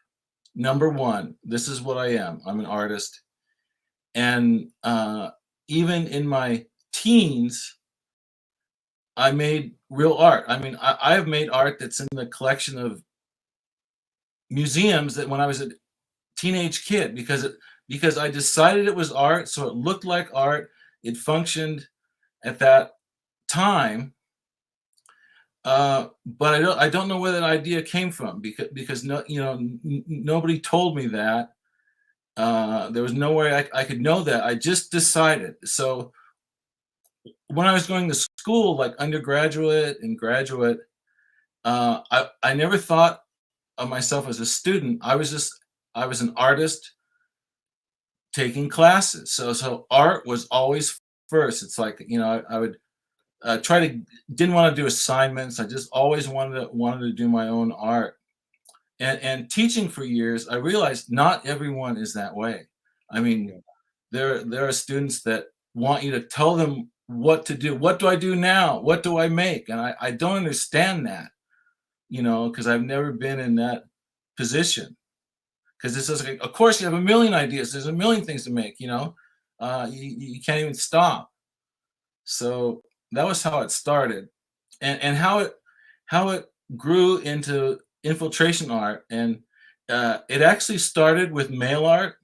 Number one, this is what I am. I'm an artist, and even in my teens, I made real art. I mean, I have made art that's in the collection of museums that when I was a teenage kid because I decided it was art, so it looked like art. It functioned at that time, but I don't know where that idea came from because no nobody told me that. There was no way I could know that. I just decided. So when I was going to school, like undergraduate and graduate, I never thought of myself as a student. I was an artist taking classes. So art was always first. It's like I would try to didn't want to do assignments. I just always wanted to do my own art. And teaching for years, I realized not everyone is that way. I mean, Yeah. there are students that want you to tell them what to do. What do I do now? What do I make? And I don't understand that, because I've never been in that position. Because it's just like, of course, you have a million ideas. There's a million things to make. You can't even stop. So that was how it started, and how it grew into infiltration art, and it actually started with mail art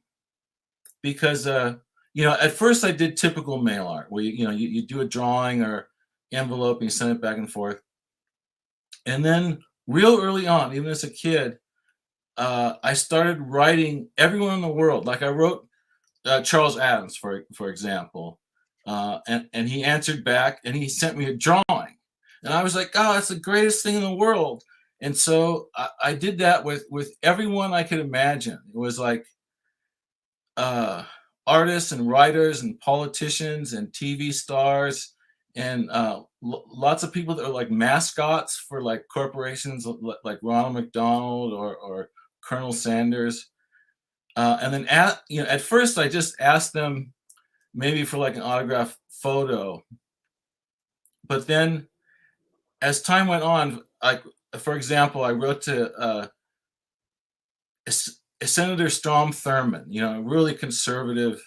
because at first I did typical mail art where you do a drawing or envelope and you send it back and forth, and then real early on, even as a kid, I started writing everyone in the world. Like I wrote Charles Adams, for example, and he answered back, and he sent me a drawing, and I was like, "Oh, that's the greatest thing in the world." And so I did that with everyone I could imagine. It was like uh, artists and writers and politicians and TV stars and lots of people that are like mascots for like corporations, like Ronald McDonald or Colonel Sanders. And then at first I just asked them maybe for like an autograph photo. But then as time went on, like for example, I wrote to Senator Strom Thurmond, a really conservative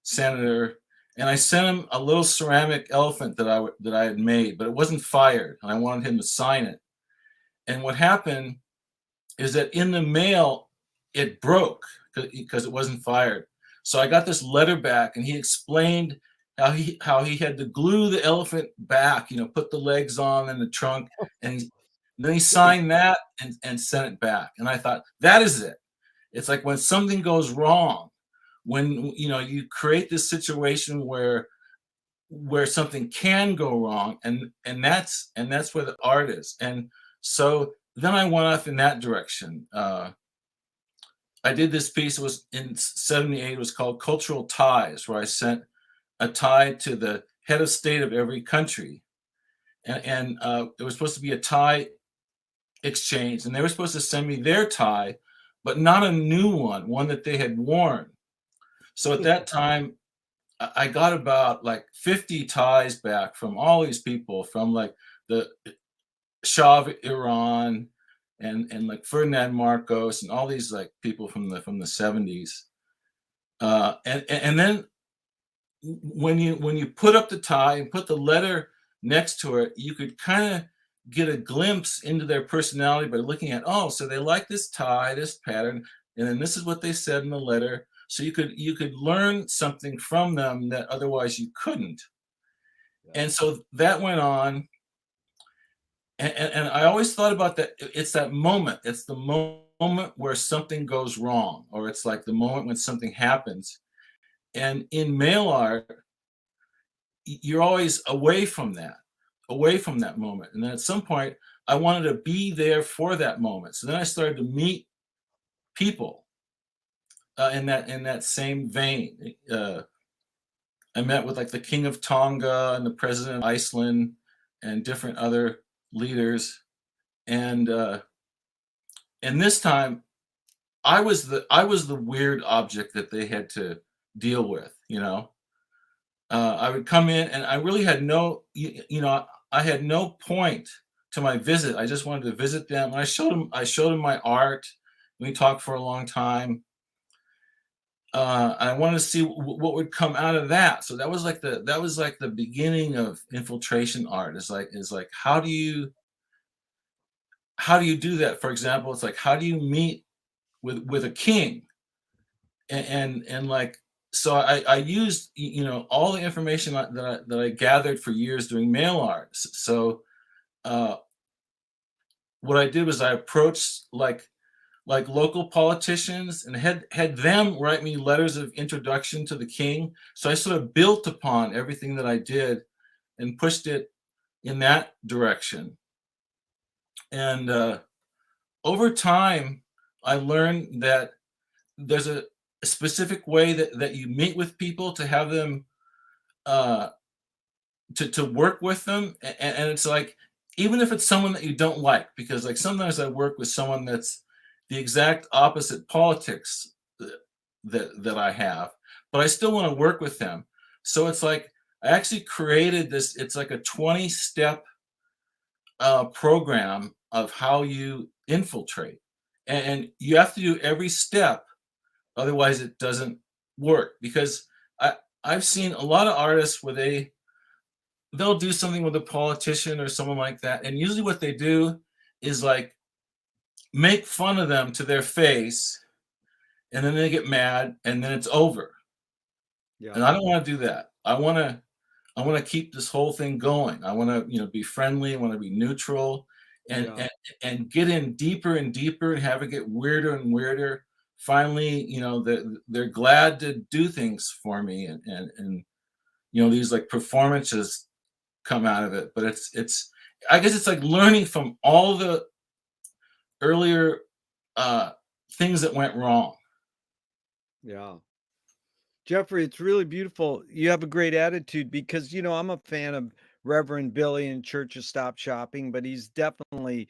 senator, and I sent him a little ceramic elephant that I had made, but it wasn't fired, and I wanted him to sign it. And what happened is that in the mail it broke because it wasn't fired. So I got this letter back, and he explained how he had to glue the elephant back, put the legs on and the trunk, and then he signed that and sent it back. And I thought, that is it. It's like when something goes wrong, when you create this situation where something can go wrong, and that's where the art is. And so then I went off in that direction. I did this piece. It was in '78. It was called Cultural Ties, where I sent a tie to the head of state of every country, and it was supposed to be a tie exchange, and they were supposed to send me their tie, but not a new one that they had worn. So at that time, I got about like 50 ties back from all these people, from like the Shah of Iran and like Ferdinand Marcos and all these like people from the 70s. And then when you put up the tie and put the letter next to it, you could kind of get a glimpse into their personality by looking at, oh, so they like this tie, this pattern, and then this is what they said in the letter. So you could learn something from them that otherwise you couldn't. Yeah. And so that went on, and I always thought about that. It's that moment. It's the moment where something goes wrong, or it's like the moment when something happens. And in mail art, you're always away from that moment. And then at some point, I wanted to be there for that moment. So then I started to meet people in that same vein. I met with like the King of Tonga and the President of Iceland and different other leaders. And and this time, I was the weird object that they had to deal with. I would come in and I really had I had no point to my visit. I just wanted to visit them. And I showed them my art. We talked for a long time. I wanted to see what would come out of that. So that was like the beginning of infiltration art. Is like how do you do that? For example, it's like, how do you meet with a king? And like, so I used all the information that I gathered for years doing mail art. So uh, what I did was I approached like local politicians and had them write me letters of introduction to the king. So I sort of built upon everything that I did and pushed it in that direction. And over time, I learned that there's a specific way that you meet with people to have them uh, to work with them, and it's like, even if it's someone that you don't like, because like sometimes I work with someone that's the exact opposite politics that I have, but I still want to work with them. So it's like I actually created this. It's like a 20-step program of how you infiltrate, and you have to do every step, otherwise it doesn't work. Because I I've seen a lot of artists where they'll do something with a politician or someone like that, and usually what they do is like make fun of them to their face, and then they get mad, and then it's over. Yeah. And I don't want to do that. I want to keep this whole thing going. I want to be friendly. I want to be neutral, and Yeah. and and get in deeper and deeper and have it get weirder and weirder. Finally, they're glad to do things for me, and these like performances come out of it. But it's I guess it's like learning from all the earlier uh things that went wrong. Yeah. Jeffrey, it's really beautiful. You have a great attitude because, I'm a fan of Reverend Billy and Church of Stop Shopping, but he's definitely,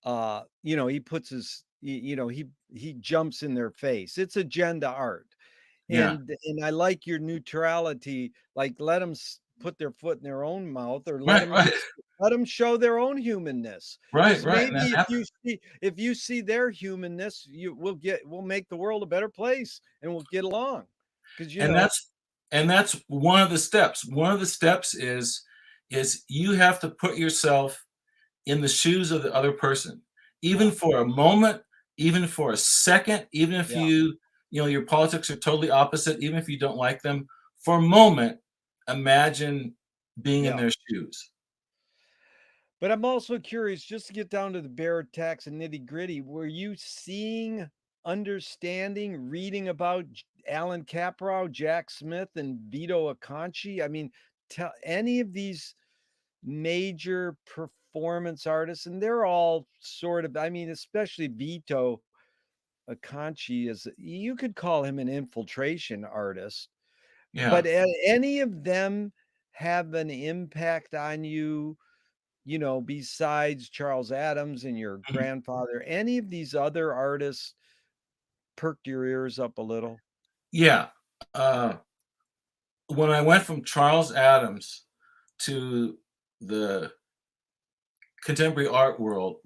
he puts he jumps in their face. It's agenda art. Yeah. And I like your neutrality, like let them put their foot in their own mouth, or Right, right. let them show their own humanness. Right, Because right. And maybe that happens. if you see their humanness, we'll make the world a better place and we'll get along. Because And that's one of the steps. One of the steps is you have to put yourself in the shoes of the other person, even yeah, for a moment, even for a second, even if yeah, your politics are totally opposite, even if you don't like them, for a moment, imagine being in yeah. their shoes. But I'm also curious, just to get down to the bare tacks and nitty gritty, were you seeing, understanding, reading about Alan Caprow, Jack Smith, and Vito Acconci? I mean, tell any of these major performance artists, and they're all sort of, I mean, especially Vito. Akanchi is, you could call him an infiltration artist, Yeah. but any of them have an impact on you, besides Charles Adams and your Mhm. grandfather? Any of these other artists perked your ears up a little? Yeah. Uh, when I went from Charles Adams to the contemporary art world,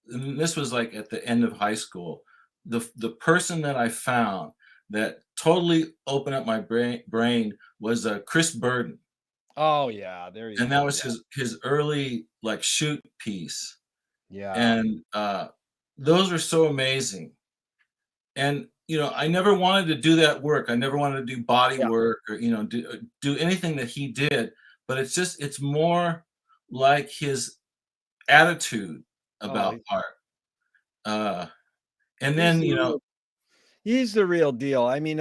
and this was like at the end of high school, the person that I found that totally opened up my brain was Chris Burden, Oh, yeah, there you and that go, was yeah. his early like shoot piece, Yeah. and those were so amazing. And I never wanted to do that work. I never wanted to do body Yeah. work or do anything that he did. But it's more like his attitude Oh, about art. Uh, and he's then the real he's the real deal. I mean,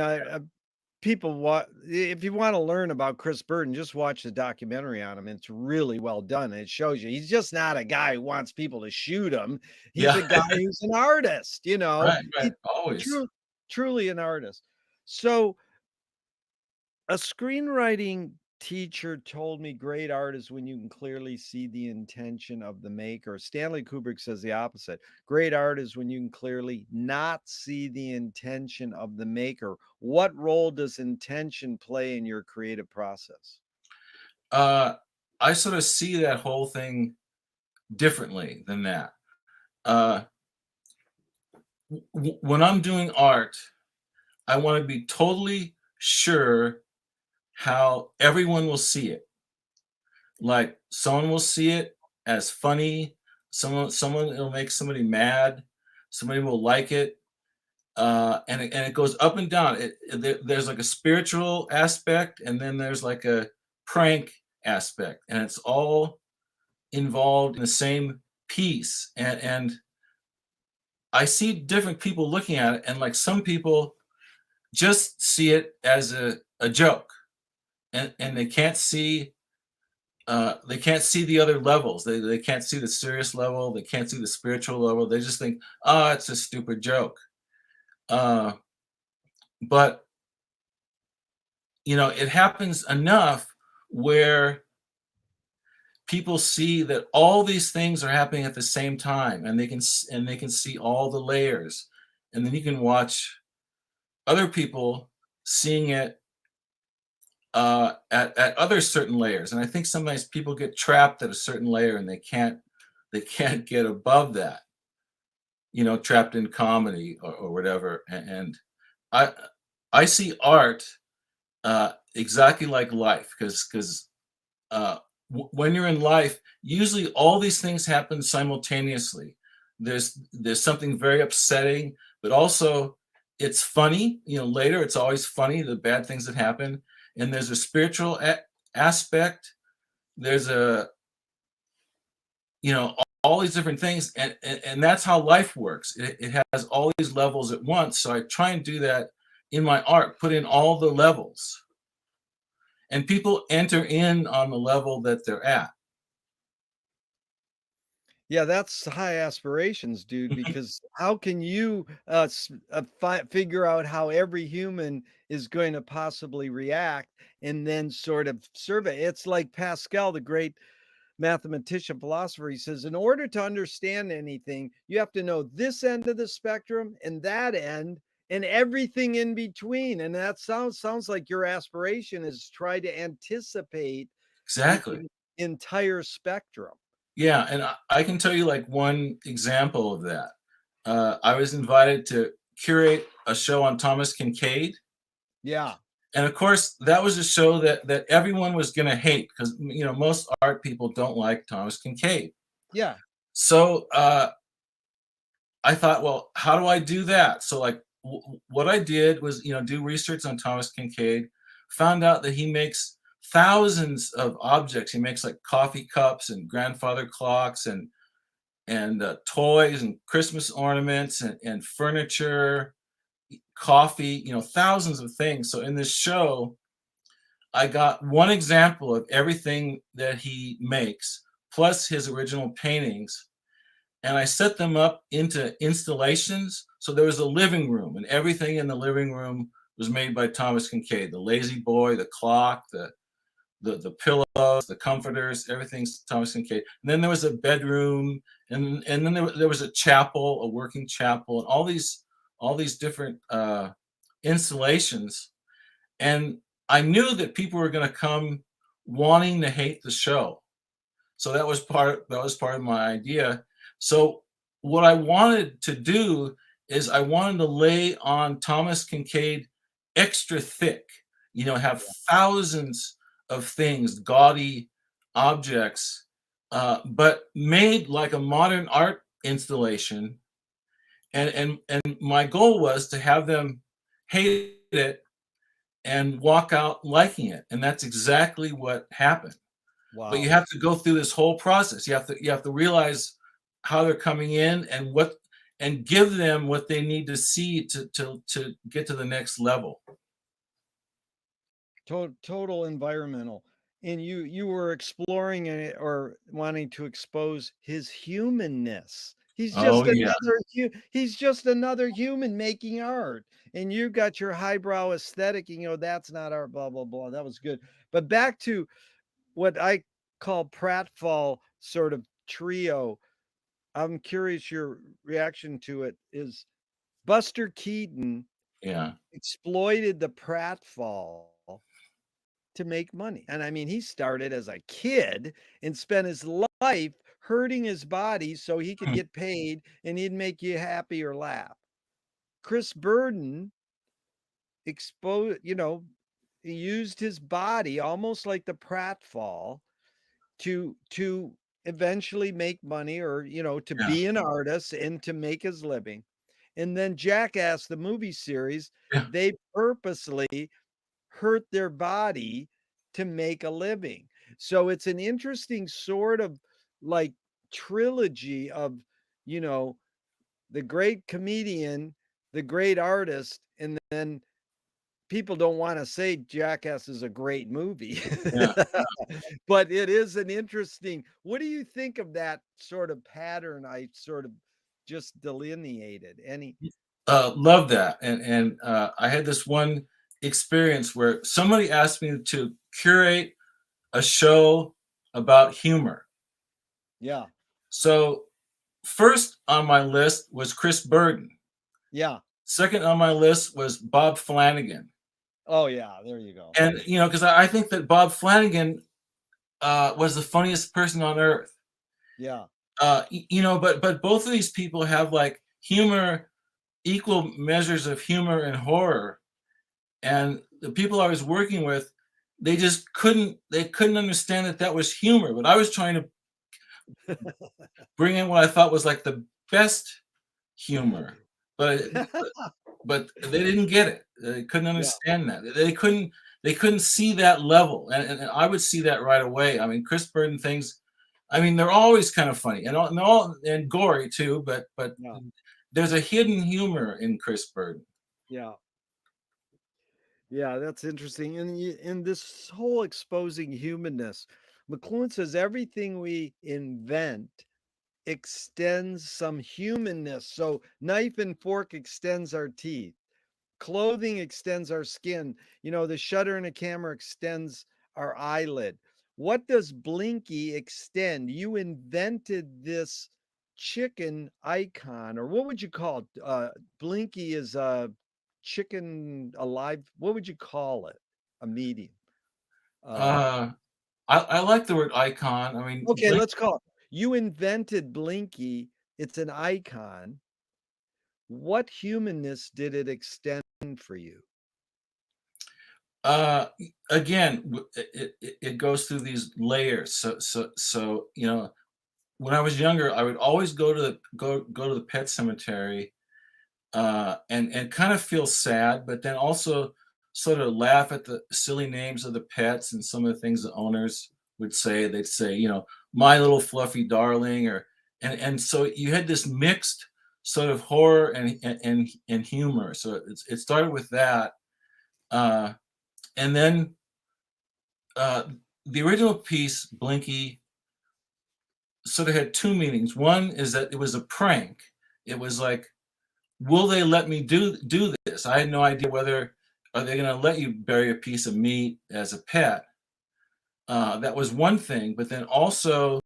people if you wanna learn about Chris Burton, just watch the documentary on him. It's really well done. It shows you he's just not a guy who wants people to shoot him. He's yeah, a guy who's an artist, right, right, He always. true truly an artist. So, a screenwriting teacher told me great art is when you can clearly see the intention of the maker. Stanley Kubrick says the opposite. Great art is when you can clearly not see the intention of the maker. What role does intention play in your creative process? Uh, I sort of see that whole thing differently than that. Uh, when I'm doing art, I want to be totally sure how everyone will see it. Like, someone will see it as funny, someone it'll make somebody mad, somebody will like it, and it goes up and down. There's, like, a spiritual aspect, and then there's, like, a prank aspect, and it's all involved in the same piece, and I see different people looking at it, and, like, some people just see it as a joke, and they can't see the other levels. They can't see the serious level. They can't see the spiritual level. They just think, "Oh, it's a stupid joke." Uh, but it happens enough where people see that all these things are happening at the same time, and they can see all the layers, and then you can watch other people seeing it at other certain layers. And I think sometimes people get trapped at a certain layer and they can't get above that. Trapped in comedy or whatever. And I I see art exactly like life because when you're in life, usually all these things happen simultaneously. There's something very upsetting, but also it's funny. Later it's always funny the bad things that happen, and there's a spiritual aspect. There's all these different things, and that's how life works. It has all these levels at once. So I try and do that in my art, put in all the levels, and people enter in on the level that they're at. Yeah, that's high aspirations, dude, because how can you figure out how every human is going to possibly react and then sort of survey? It's like Pascal, the great mathematician philosopher. He says, in order to understand anything, you have to know this end of the spectrum and that end and everything in between. And that sounds like your aspiration is try to anticipate the Exactly. entire spectrum. Yeah, and I can tell you like one example of that. I was invited to curate a show on Thomas Kincaid, Yeah. and of course, that was a show that everyone was going to hate because most art people don't like Thomas Kincaid. Yeah. So I thought, well, how do I do that? So like, what I did was do research on Thomas Kincaid, found out that he makes thousands of objects. He makes like coffee cups and grandfather clocks and toys and Christmas ornaments and furniture, coffee, thousands of things. So in this show, I got one example of everything that he makes, plus his original paintings. and I set them up into installations. So there was a living room, and everything in the living room was made by Thomas Kincaid. The lazy boy, the clock, the pillows, the comforters, everything's Thomas Kincaid. And then there was a bedroom, and then there was a chapel, a working chapel, and all these different installations. And I knew that people were going to come wanting to hate the show. So that was part of my idea. So what I wanted to do is I wanted to lay on Thomas Kincaid extra thick, have thousands of things, gaudy objects, but made like a modern art installation. And my goal was to have them hate it and walk out liking it. And that's exactly what happened. But you Wow. have to go through this whole process. You have to realize how they're coming in and give them what they need to see to get to the next level. Total environmental. And you were exploring it or wanting to expose his humanness. Oh yeah, He's just another human making art. And you got your highbrow aesthetic, and that's not art, blah, blah, blah. That was good. But back to what I call pratfall sort of trio. I'm curious your reaction to it. Is Buster Keaton yeah, exploited the pratfall to make money. And I mean, he started as a kid and spent his life hurting his body so he could get paid and he'd make you happy or laugh. Chris Burden exposed, he used his body almost like the pratfall to eventually make money or, to yeah, be an artist and to make his living. And then Jackass, the movie series, yeah, they purposely hurt their body to make a living. So it's an interesting sort of like trilogy of, you know, the great comedian, the great artist, and then people don't want to say Jackass is a great movie. yeah. But it is an interesting. What do you think of that sort of pattern I sort of just delineated? Any Love that. And I had this one experience where somebody asked me to curate a show about humor. Yeah. So first on my list was Chris Burden. Yeah. Second on my list was Bob Flanagan. Oh yeah, there you go. And because I think that Bob Flanagan was the funniest person on earth. Yeah. But both of these people have like humor, equal measures of humor and horror. And the people I was working with, they couldn't understand that that was humor. But I was trying to bring in what I thought was like the best humor. But but they didn't get it. They couldn't Yeah. understand that. They couldn't see that level, and I would see that right away. I mean, Chris Burden things. I mean, they're always kind of funny and gory too, but Yeah. there's a hidden humor in Chris Burden. Yeah. Yeah, that's interesting. And in this whole exposing humanness, McLuhan says everything we invent extends some humanness. So knife and fork extends our teeth. Clothing extends our skin. The shutter in a camera extends our eyelid. What does Blinky extend? You invented this chicken icon, or what would you call it? Blinky is a chicken alive. What would you call it? A medium. Um, Uh, I like the word icon. I mean, okay, let's call it. You invented Blinky. It's an icon. What humanness did it extend for you? uh, again, it goes through these layers. So when I was younger, I would always go to the pet cemetery and kind of feel sad, but then also sort of laugh at the silly names of the pets and some of the things the owners would say. They'd say, my little fluffy darling, and so you had this mixed sort of horror and humor. So it started with that, and then uh, the original piece, Blinky, sort of had two meanings. One is that it was a prank. It was like, will they let me do this? I had no idea whether are they going to let you bury a piece of meat as a pet. That was one thing, but then also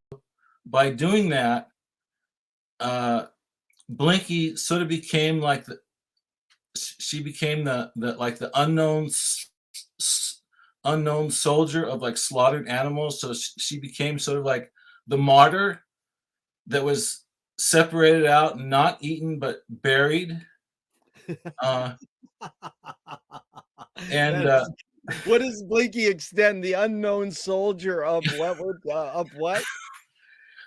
by doing that, uh, Blinky sort of became like she became the like the unknown soldier of like slaughtered animals. So she became sort of like the martyr that was separated out and not eaten but buried. Uh, and That's what does Blinky extend? The unknown soldier of what would of what?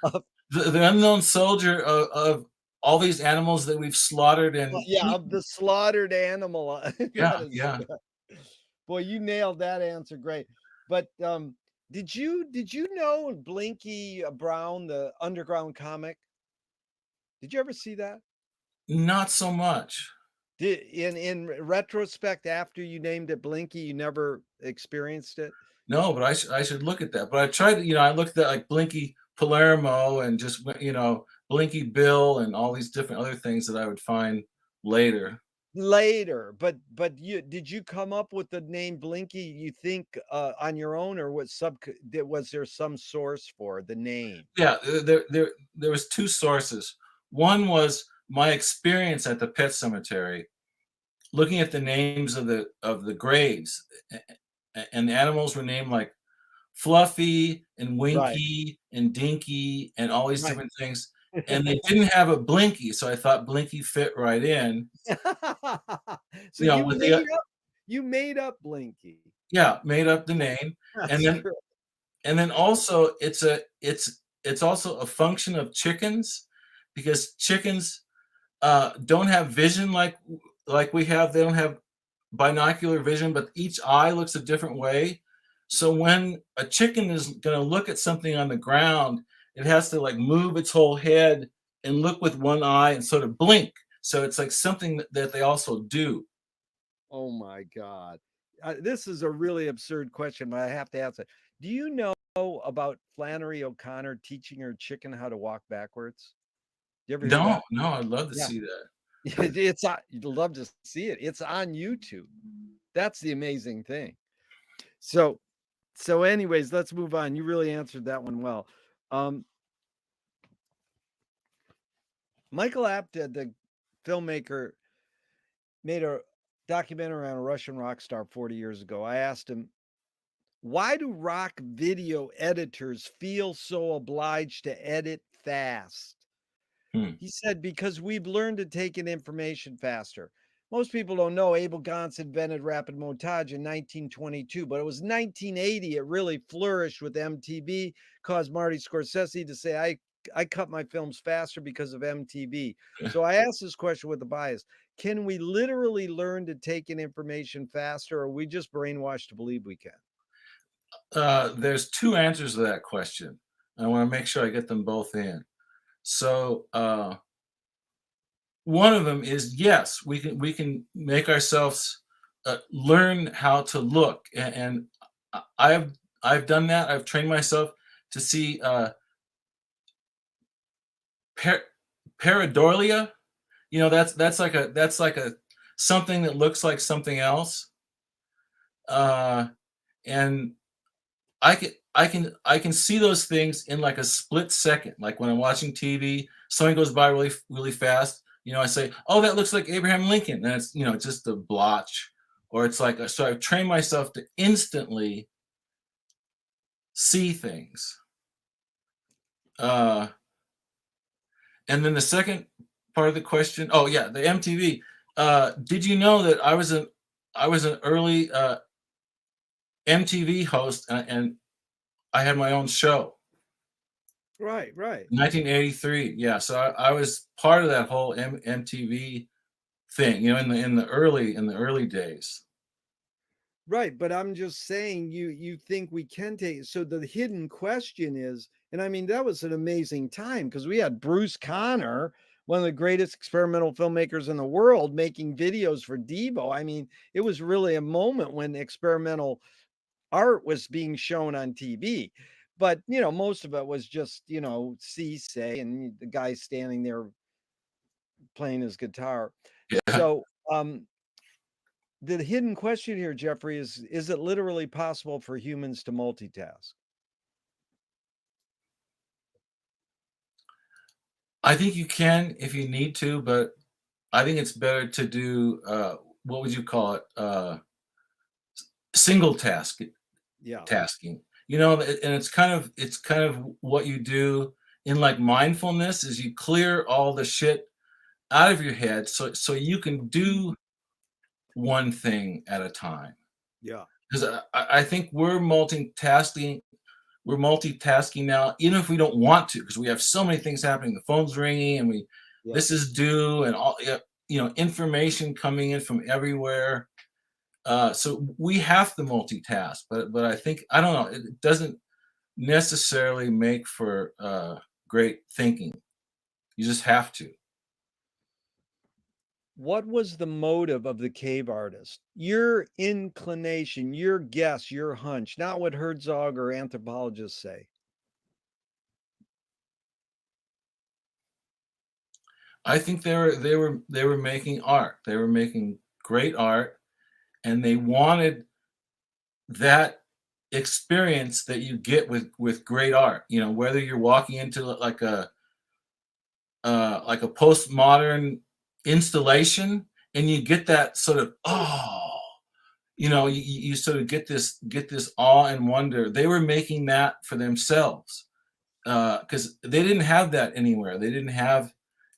Of, the unknown soldier of all these animals that we've slaughtered and yeah, of eaten. the slaughtered animal. Yeah, That is yeah. boy, you nailed that answer great. But did you know Blinky Brown, the underground comic? Did you ever see that? Not so much. Did in retrospect, after you named it Blinky, you never experienced it? No, but I should look at that. But I tried to, I looked at like Blinky Palermo and just Blinky Bill and all these different other things that I would find later. Later, but did you come up with the name Blinky, you think, on your own, or was there some source for the name? Yeah, there was two sources. One was my experience at the pet cemetery, looking at the names of the graves, and the animals were named like Fluffy and Right, Winky and Dinky and all these right. different things, and they didn't have a Blinky, so I thought Blinky fit right in. So You know, with the you made up Blinky. yeah, made up the name, and That's then great. also it's also a function of chickens because chickens don't have vision like we have. They don't have binocular vision, but each eye looks a different way. So when a chicken is going to look at something on the ground, it has to like move its whole head and look with one eye and sort of blink. So it's like something that they also do. Oh my god. This is a really absurd question, but I have to ask it. Do you know about Flannery O'Connor teaching her chicken how to walk backwards? You ever hear No, that? no, I'd love to Yeah. see that. It's on you'd love to see it. It's on YouTube. That's the amazing thing. So so anyways, let's move on. You really answered that one well. Um, Michael Apted, the filmmaker, made a documentary on a Russian rock star 40 years ago. I asked him, why do rock video editors feel so obliged to edit fast? Hmm. He said, because we've learned to take in information faster. Most people don't know Abel Gance invented rapid montage in 1922, but it was 1980 it really flourished with MTV, caused Marty Scorsese to say, I cut my films faster because of MTV. So I asked this question with a bias. Can we literally learn to take in information faster, or are we just brainwashed to believe we can? There's two answers to that question. I want to make sure I get them both in. So one of them is yes, we can make ourselves learn how to look, and I've done that. I've trained myself to see par- pareidolia. That's like a something that looks like something else, uh, and I can see those things in like a split second. Like when I'm watching TV, something goes by really fast. I say, "Oh, that looks like Abraham Lincoln," and it's just a blotch, or it's like so. I've trained myself to instantly see things. Uh, and then the second part of the question, oh yeah, the MTV. Did you know that I was an early MTV host, and I had my own show. Right, right. 1983. Yeah, so I was part of that whole MTV thing, in the early days. Right, but I'm just saying you think we can take so the hidden question is, and I mean that was an amazing time because we had Bruce Conner, one of the greatest experimental filmmakers in the world, making videos for Devo. I mean, it was really a moment when experimental art was being shown on TV. but most of it was just see, say, and the guy standing there playing his guitar. Yeah. So the hidden question here, Jeffrey, is it literally possible for humans to multitask? I think you can if you need to, but I think it's better to do, what would you call it? Single Yeah. tasking. And it's kind of what you do in like mindfulness is you clear all the shit out of your head so you can do one thing at a time. Yeah. Because I think we're multitasking now, even if we don't want to, because we have so many things happening. The phone's ringing, and Yeah. this is due, and all, yeah, information coming in from everywhere. So we have to multitask, but I think I don't know. It doesn't necessarily make for great thinking. You just have to. What was the motive of the cave artist? Your inclination, your guess, your hunch, not what Herzog or anthropologists say. I think they were making art. They were making great art, and they wanted that experience that you get with great art. Whether you're walking into like a postmodern installation, and you get that sort of you sort of get this awe and wonder. They were making that for themselves because they didn't have that anywhere. They didn't have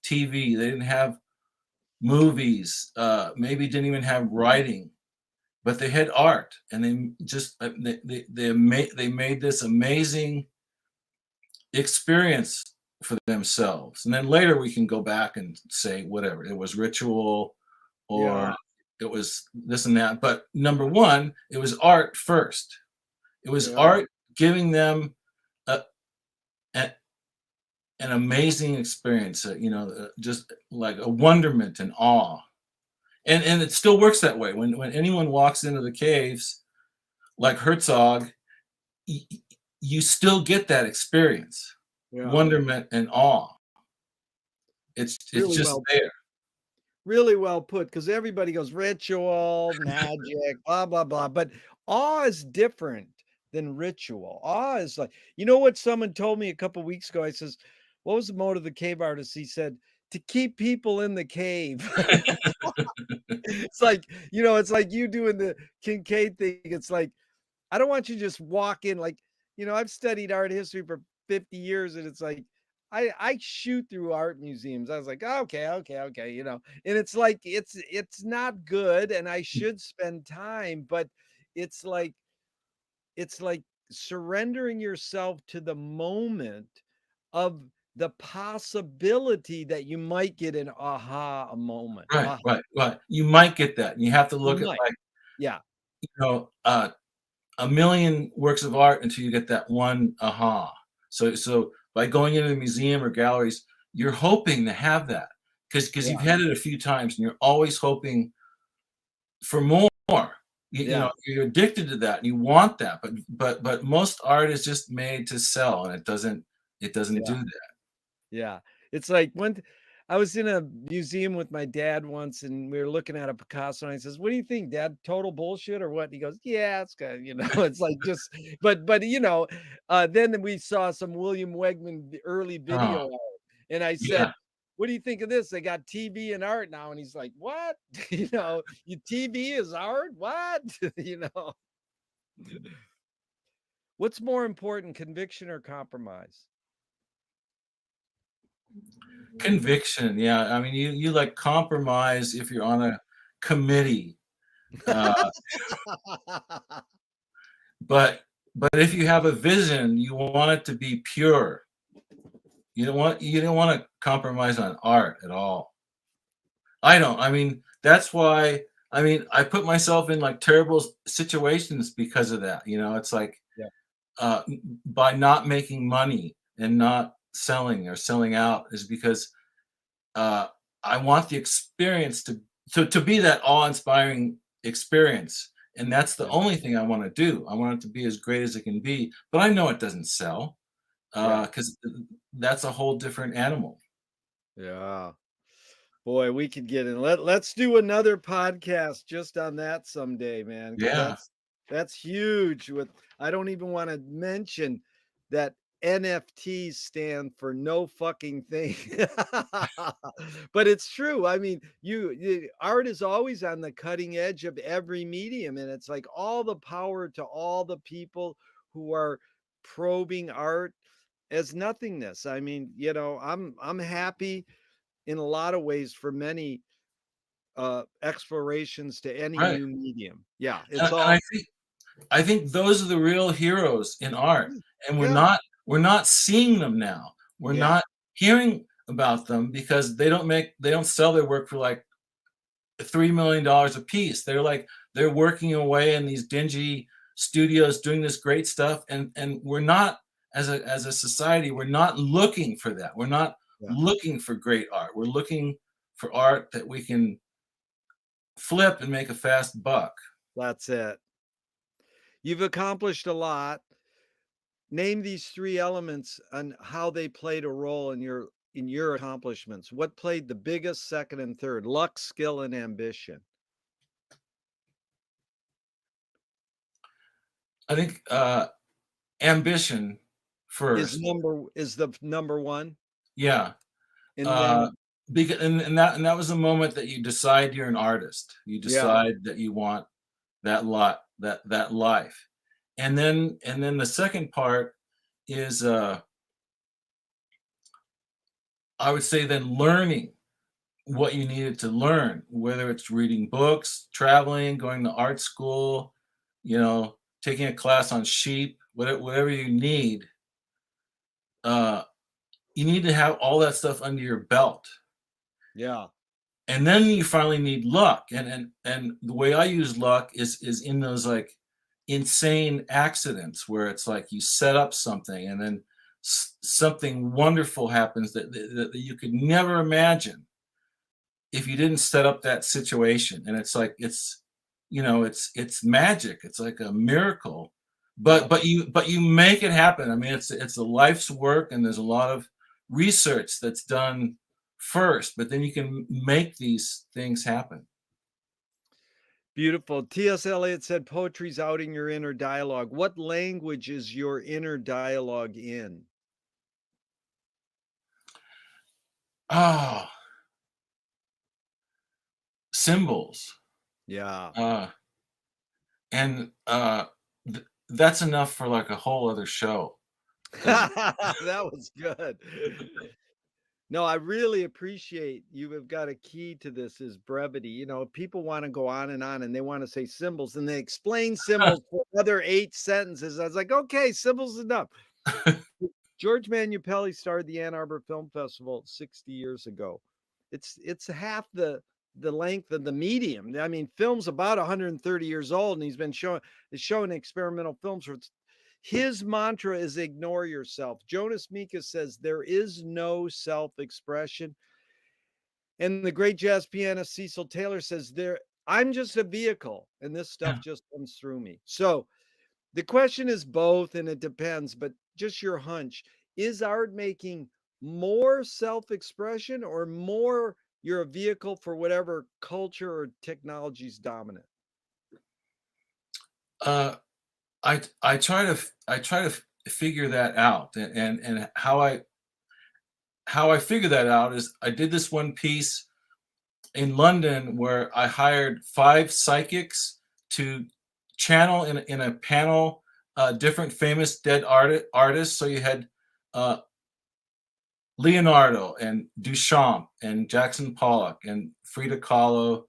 TV. They didn't have movies. Maybe didn't even have writing, but they had art, and they just they made this amazing experience for themselves. And then later we can go back and say whatever it was, ritual, Yeah. or it was this and that. But number one, it was art first. It was Yeah. art giving them a, a, an amazing experience, just like a wonderment and awe. And it still works that way. When anyone walks into the caves, like Herzog, y- you still get that experience, Yeah. wonderment and awe. It's Really just well there. Really well put, because everybody goes ritual, magic, blah, blah, blah. But awe is different than ritual. Awe is like, what someone told me a couple weeks ago? I says, what was the motive of the cave artist? He said, to keep people in the cave. It's like you doing the Kincaid thing. It's like, I don't want you to just walk in like, I've studied art history for 50 years, and it's like I shoot through art museums. I was like, "Oh, okay, okay, okay, and it's like it's not good, and I should spend time, but it's like it's like surrendering yourself to the moment of the possibility that you might get an aha a moment. Right, right, right. You might get that. And you have to You look at might. like, Yeah. you know, uh, a million works of art until you get that one aha. So by going into the museum or galleries, you're hoping to have that because you've Yeah. had it a few times and you're always hoping for more. Yeah. You're addicted to that and you want that, but most art is just made to sell, and it doesn't Yeah. do that. Yeah. It's like I was in a museum with my dad once, and we were looking at a Picasso, and I says, "What do you think, Dad? Total bullshit or what?" And he goes, "Yeah, it's good." It's like just, but then we saw some William Wegman early Oh, video art, and I yeah. said, "What do you think of this? They got TV and art now." And he's like, "What? Your TV is art? What?" you know. What's more important, conviction or compromise? Conviction, yeah. I mean, you like compromise if you're on a committee, uh, but if you have a vision, you want it to be pure. You don't want to compromise on art at all. I don't. I mean, that's why. I mean, I put myself in like terrible situations because of that. It's like Yeah. by not making money and not selling or selling out is because uh, I want the experience to be that awe-inspiring experience, and that's the Yeah. only thing I want to do. I want it to be as great as it can be, but I know it doesn't sell Yeah. because that's a whole different animal. Yeah. Boy, we could get in. Let's do another podcast just on that someday, man, because Yeah, that's huge. With I don't even want to mention that NFTs stand for no fucking thing. But it's true. I mean, art is always on the cutting edge of every medium, and it's like all the power to all the people who are probing art as nothingness. I mean, I'm happy in a lot of ways for many explorations to any right. new medium. Yeah, it's And all I think those are the real heroes in art, and yeah, we're not seeing them now. We're yeah, not hearing about them because they don't sell their work for like $3 million a piece. They're working away in these dingy studios doing this great stuff, and we're not as a society, we're not looking for that. We're not yeah. looking for great art. We're looking for art that we can flip and make a fast buck. That's it. You've accomplished a lot. Name these three elements and how they played a role in your accomplishments. What played the biggest, second, and third? Luck, skill, and ambition I think ambition first. is the number one, Yeah. and Uh, then because and that was the moment that you decide you're an artist. You yeah, decide that you want that life. And then the second part is I would say then learning what you needed to learn, whether it's reading books, traveling, going to art school, taking a class on sheep, whatever uh, you need to have all that stuff under your belt. yeah, And then you finally need luck, and the way I use luck is in those like insane accidents where it's like you set up something and then something wonderful happens that you could never imagine if you didn't set up that situation. And it's like it's magic. It's like a miracle, yeah. but you make it happen. I mean, it's a life's work, and there's a lot of research that's done first, but then you can make these things happen. Beautiful. T.S. Eliot said poetry's outing your inner dialogue. What language is your inner dialogue in? Oh, symbols. Yeah. Uh, and that's enough for like a whole other show. 'Cause That was good. No, I really appreciate you have got a key to this is brevity. People want to go on and they want to say symbols and they explain symbols for another 8 sentences. I was like, okay, symbols is enough. George Manupelli started the Ann Arbor Film Festival 60 years ago. It's half the length of the medium. I mean, film's about 130 years old, and he's been showing experimental films for his mantra is ignore yourself. Jonas Mekas says there is no self-expression. And the great jazz pianist Cecil Taylor says I'm just a vehicle and this stuff yeah. just comes through me. So the question is both, and it depends, but just your hunch. Is art making more self-expression or more you're a vehicle for whatever culture or technology is dominant? Uh, I try to figure that out, and how I figure that out is I did this one piece in London where I hired 5 psychics to channel in a panel different famous dead artists. So you had uh, Leonardo and Duchamp and Jackson Pollock and Frida Kahlo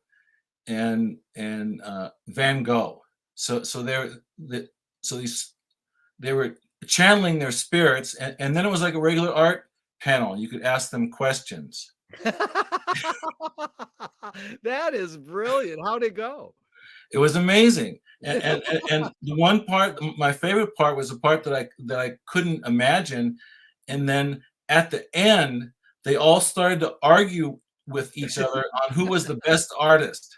and Van Gogh. So these they were channeling their spirits, and then it was like a regular art panel. You could ask them questions. That is brilliant. How'd it go? It was amazing. And the one part, my favorite part, was the part that I couldn't imagine. And then at the end, they all started to argue with each other on who was the best artist.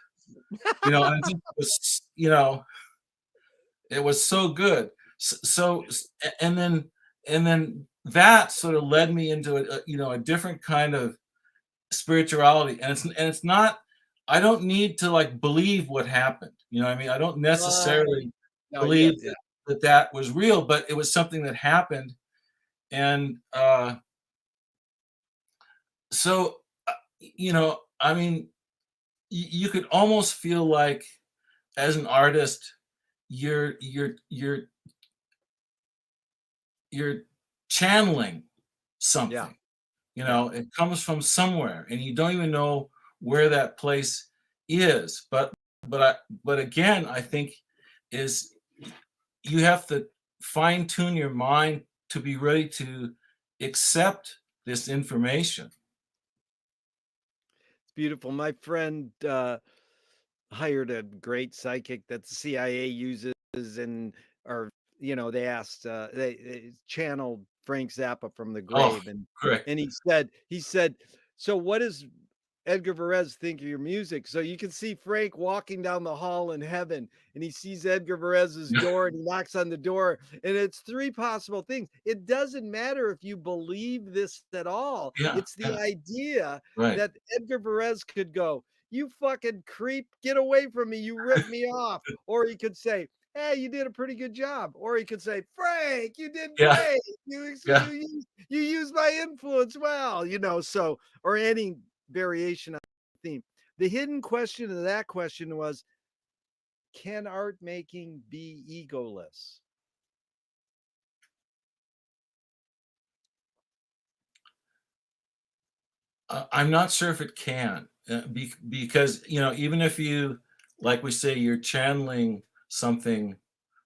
And it just was. It was so good. So, and then that sort of led me into a different kind of spirituality, and it's not. I don't need to like believe what happened. You know what I mean? I don't Right. necessarily No, yeah, believe yeah, that was real, but it was something that happened, and so I mean, you could almost feel like as an artist, you're you're you're you're channeling yeah, something. yeah. It comes from somewhere, and you don't even know where that place is. But again, I think is you have to fine tune your mind to be ready to accept this information. It's beautiful. My friend hired a great psychic that the CIA uses, and or they asked they channeled Frank Zappa from the Oh, grave, great. and he said, so what does Edgar Varese think of your music? So you can see Frank walking down the hall in heaven, and he sees Edgar Varese's door, and he knocks on the door, and it's three possible things. It doesn't matter if you believe this at all. Yeah, It's the yeah, idea right. that Edgar Varese could go, "You fucking creep, get away from me, you ripped me off." Or he could say, "Hey, you did a pretty good job." Or he could say, "Frank, you did Yeah, great. You yeah. you used my influence well," so, or any variation on the theme. The hidden question of that question was, can art making be egoless? I'm not sure if it can, because even if you, like we say, you're channeling something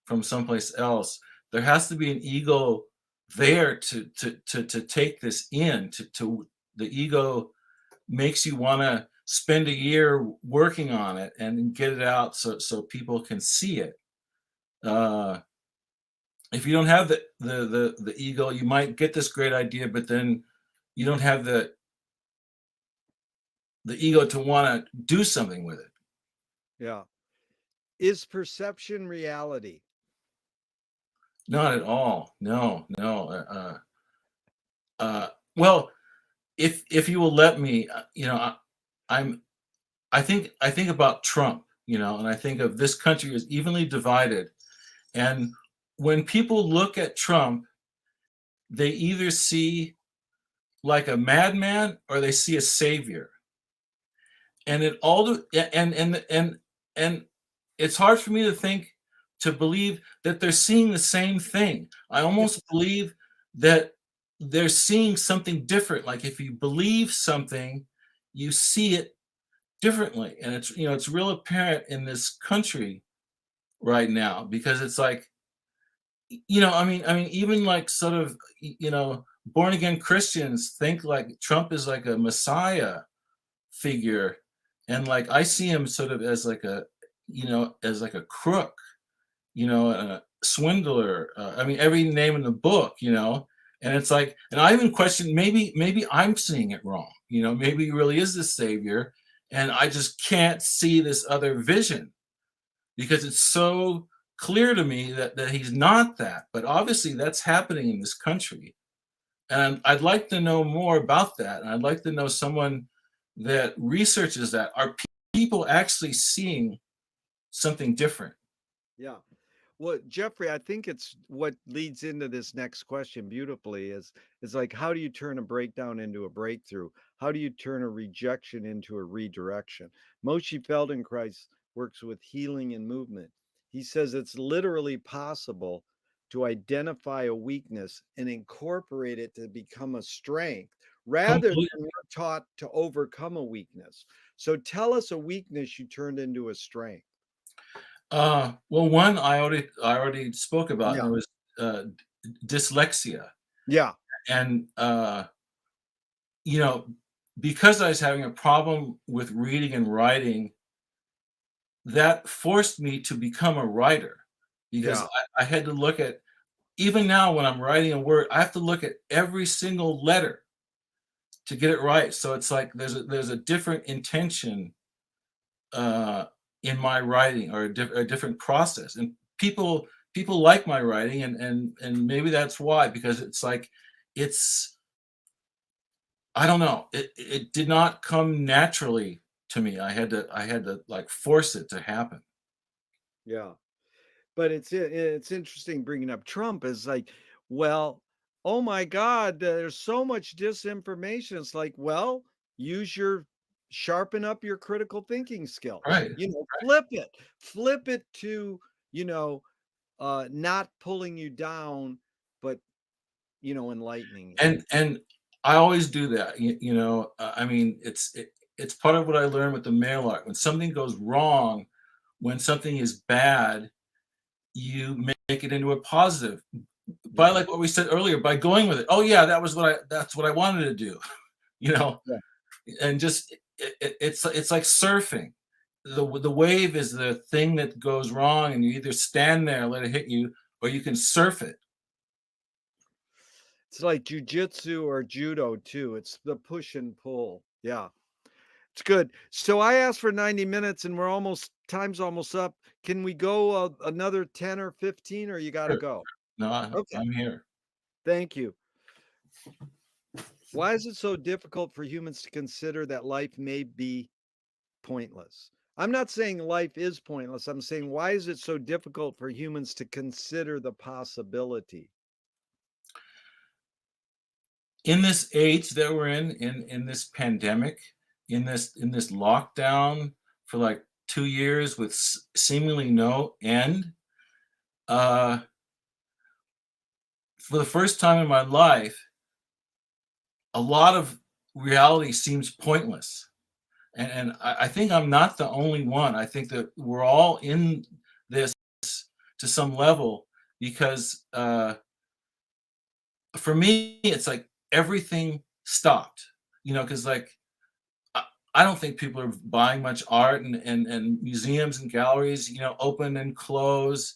from someplace else, there has to be an ego there to take this in. To the ego makes you want to spend a year working on it and get it out so people can see it. Uh, if you don't have the ego, you might get this great idea, but then you don't have the ego to want to do something with it. Yeah. Is perception reality? Not at all. No, no. Well, if you will let me, I'm I think about Trump, and I think of this country is evenly divided, and when people look at Trump, they either see like a madman or they see a savior, and it all and it's hard for me to believe that they're seeing the same thing. I almost believe that they're seeing something different. Like if you believe something, you see it differently, and it's real apparent in this country right now because it's like I mean even like sort of born again Christians think like Trump is like a messiah figure, and like I see him sort of as like a crook, a swindler. I mean, every name in the book, and it's like, and I even question maybe I'm seeing it wrong. Maybe he really is the savior, and I just can't see this other vision because it's so clear to me that he's not that. But obviously, that's happening in this country, and I'd like to know more about that. And I'd like to know someone that researches that. Are people actually seeing something different? Yeah. Well, Jeffrey, I think it's what leads into this next question beautifully is like, how do you turn a breakdown into a breakthrough? How do you turn a rejection into a redirection? Moshe Feldenkrais works with healing and movement. He says it's literally possible to identify a weakness and incorporate it to become a strength rather Complete. than we're taught to overcome a weakness. So tell us a weakness you turned into a strength. Well, one I already spoke about, and Yeah. it was dyslexia, Yeah. and you know, because I was having a problem with reading and writing, that forced me to become a writer because Yeah. I had to look at even now when I'm writing a word, I have to look at every single letter to get it right. So it's like there's a different intention uh, in my writing or a different process. And people like my writing, and maybe that's why, because it's like it's I don't know, it did not come naturally to me. I had to like force it to happen. Yeah. But it's interesting bringing up Trump is like, well, oh my God, there's so much disinformation. It's like, well, use your sharpen up your critical thinking skills. Right. Flip it to, you know, not pulling you down, but enlightening you. And I always do that. I mean, it's part of what I learned with the mail art. When something goes wrong, when something is bad, you make it into a positive by, Yeah. like what we said earlier, by going with it. Oh yeah, that's what I wanted to do. You know, Yeah. and just it's like surfing. The wave is the thing that goes wrong, and you either stand there and let it hit you, or you can surf it. It's like jujitsu or judo too. It's the push and pull. Yeah. It's good. So I asked for 90 minutes and we're almost time's almost up. Can we go another 10 or 15 or you got to Sure. go? No, Okay. I'm here. Thank you. Why is it so difficult for humans to consider that life may be pointless? I'm not saying life is pointless. I'm saying why is it so difficult for humans to consider the possibility? In this age that we're in this pandemic, in this lockdown for like 2 years with seemingly no end, uh, for the first time in my life, a lot of reality seems pointless. And I think I'm not the only one. I think that we're all in this to some level because for me, it's like everything stopped, because like I I don't think people are buying much art, and museums and galleries, open and close,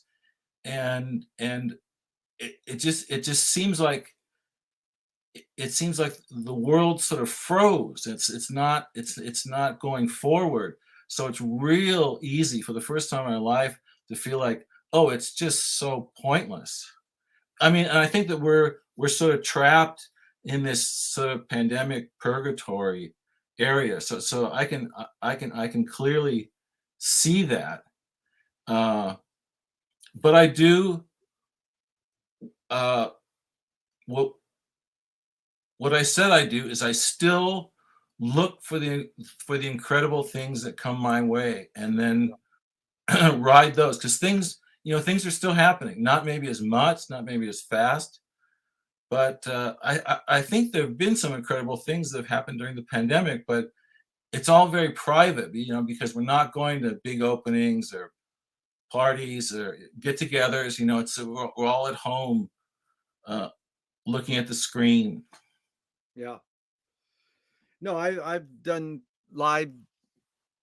and it just seems like the world sort of froze. It's not going forward. So it's real easy for the first time in my life to feel like, oh, it's just so pointless. I mean, and I think that we're sort of trapped in this sort of pandemic purgatory area. So I can clearly see that. Uh, but I do uh, what what I said I do is I still look for the incredible things that come my way, and then ride those, because things are still happening. Not maybe as much, not maybe as fast. But I think there have been some incredible things that have happened during the pandemic, but it's all very private, because we're not going to big openings or parties or get-togethers. We're all at home, uh, looking at the screen. Yeah. No, I've done live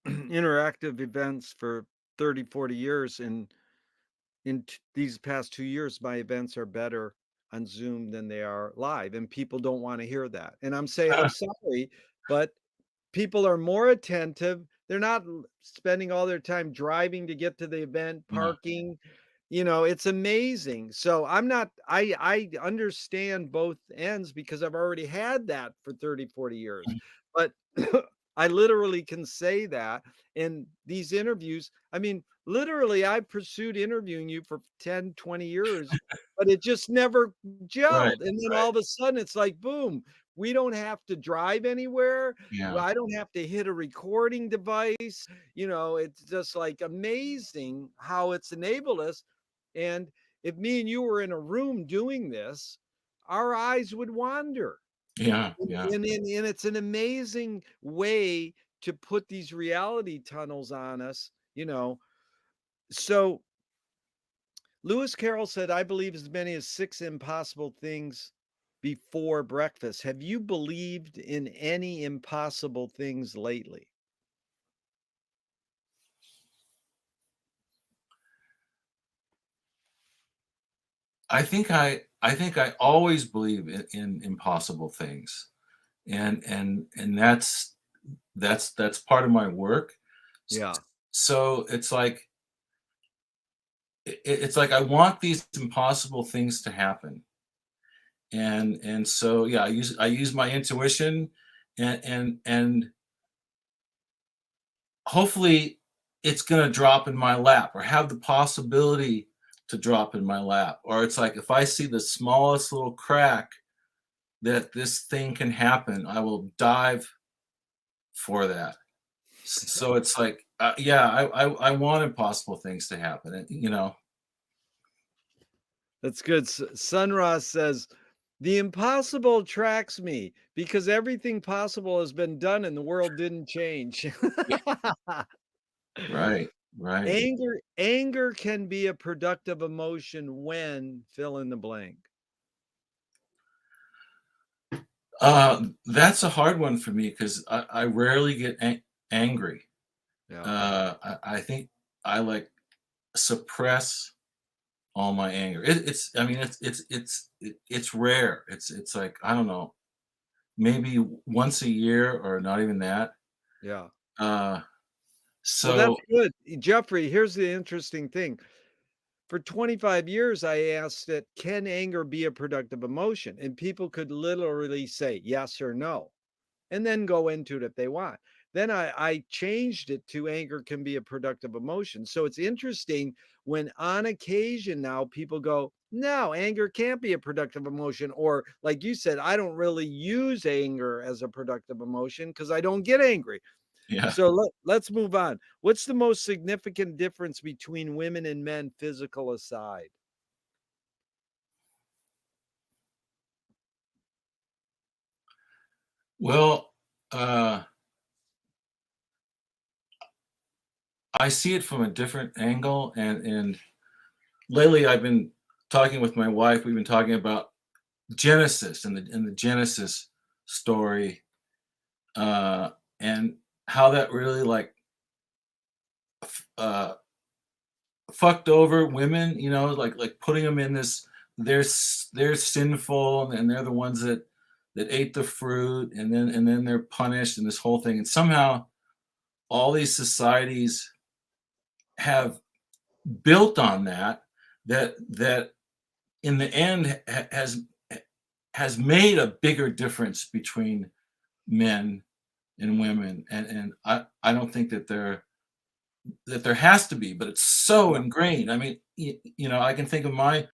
interactive events for 30, 40 years and these past 2 years my events are better on Zoom than they are live and people don't want to hear that. And I'm sorry, but people are more attentive. They're not spending all their time driving to get to the event, Yeah, parking. It's amazing. So I understand both ends because I've already had that for 30, 40 years. But I literally can say that in these interviews. I mean, literally, I pursued interviewing you for 10, 20 years, but it just never right, gelled. And then right. all of a sudden, it's like, boom, we don't have to drive anywhere. Yeah, Well, I don't have to hit a recording device. It's just like amazing how it's enabled us. And if me and you were in a room doing this, our eyes would wander. yeah, And, yeah. and it's an amazing way to put these reality tunnels on us. So Lewis Carroll said, I believe as many as 6 impossible things before breakfast. Have you believed in any impossible things lately? I think I always believe in impossible things, and that's part of my work. S- Yeah. So it's like it's like I want these impossible things to happen, and so yeah, I use my intuition, and hopefully it's gonna drop in my lap or have the possibility to drop in my lap. Or it's like if I see the smallest little crack that this thing can happen, I will dive for that. So it's like, yeah, I want impossible things to happen, and That's good. Sunross says, "The impossible attracts me because everything possible has been done and the world didn't change." yeah, right, right. Anger can be a productive emotion when fill in the blank. That's a hard one for me because I rarely get angry. Yeah. I think I like suppress all my anger. It's I mean it's rare. It's like I don't know, maybe once a year or not even that. Yeah. Uh, Well, so that's good. Jeffrey, here's the interesting thing. For 25 years, I asked it, can anger be a productive emotion? And people could literally say yes or no, and then go into it if they want. Then I changed it to anger can be a productive emotion. So it's interesting when on occasion now people go, no, anger can't be a productive emotion. Or like you said, I don't really use anger as a productive emotion because I don't get angry. yeah. So let's move on. What's the most significant difference between women and men, physical aside? Well, I see it from a different angle, and lately I've been talking with my wife. We've been talking about Genesis and the Genesis story, uh, and how that really like uh, fucked over women. Like putting them in this. They're sinful, and they're the ones that ate the fruit, and then they're punished, and this whole thing. And somehow all these societies have built on that in the end has made a bigger difference between men and women, and I don't think that there has to be, but it's so Yeah. ingrained. I mean, I can think of my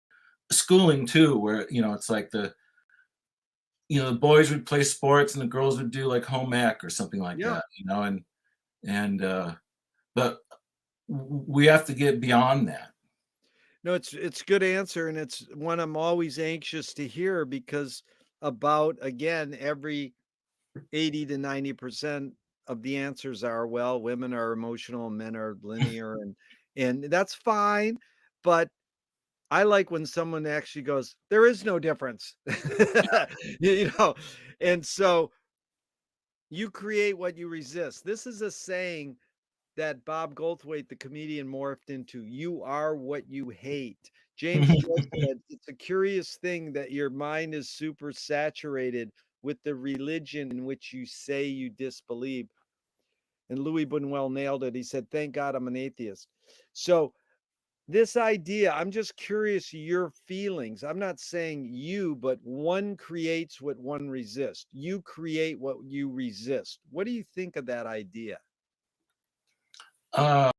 schooling too, where it's like the boys would play sports and the girls would do like home ec or something like Yeah. that, and but we have to get beyond that. No, it's a good answer, and it's one I'm always anxious to hear because about again every 80 to 90% of the answers are, well, women are emotional, men are linear, and that's fine. But I like when someone actually goes, there is no difference. you know, and so you create what you resist. This is a saying that Bob Goldthwait, the comedian, morphed into, "You are what you hate." James Joyce said, "It's a curious thing that your mind is super saturated with the religion in which you say you disbelieve." And Louis Buñuel nailed it. He said, "Thank God I'm an atheist." So this idea, I'm just curious your feelings. I'm not saying you, but one creates what one resists. You create what you resist. What do you think of that idea? uh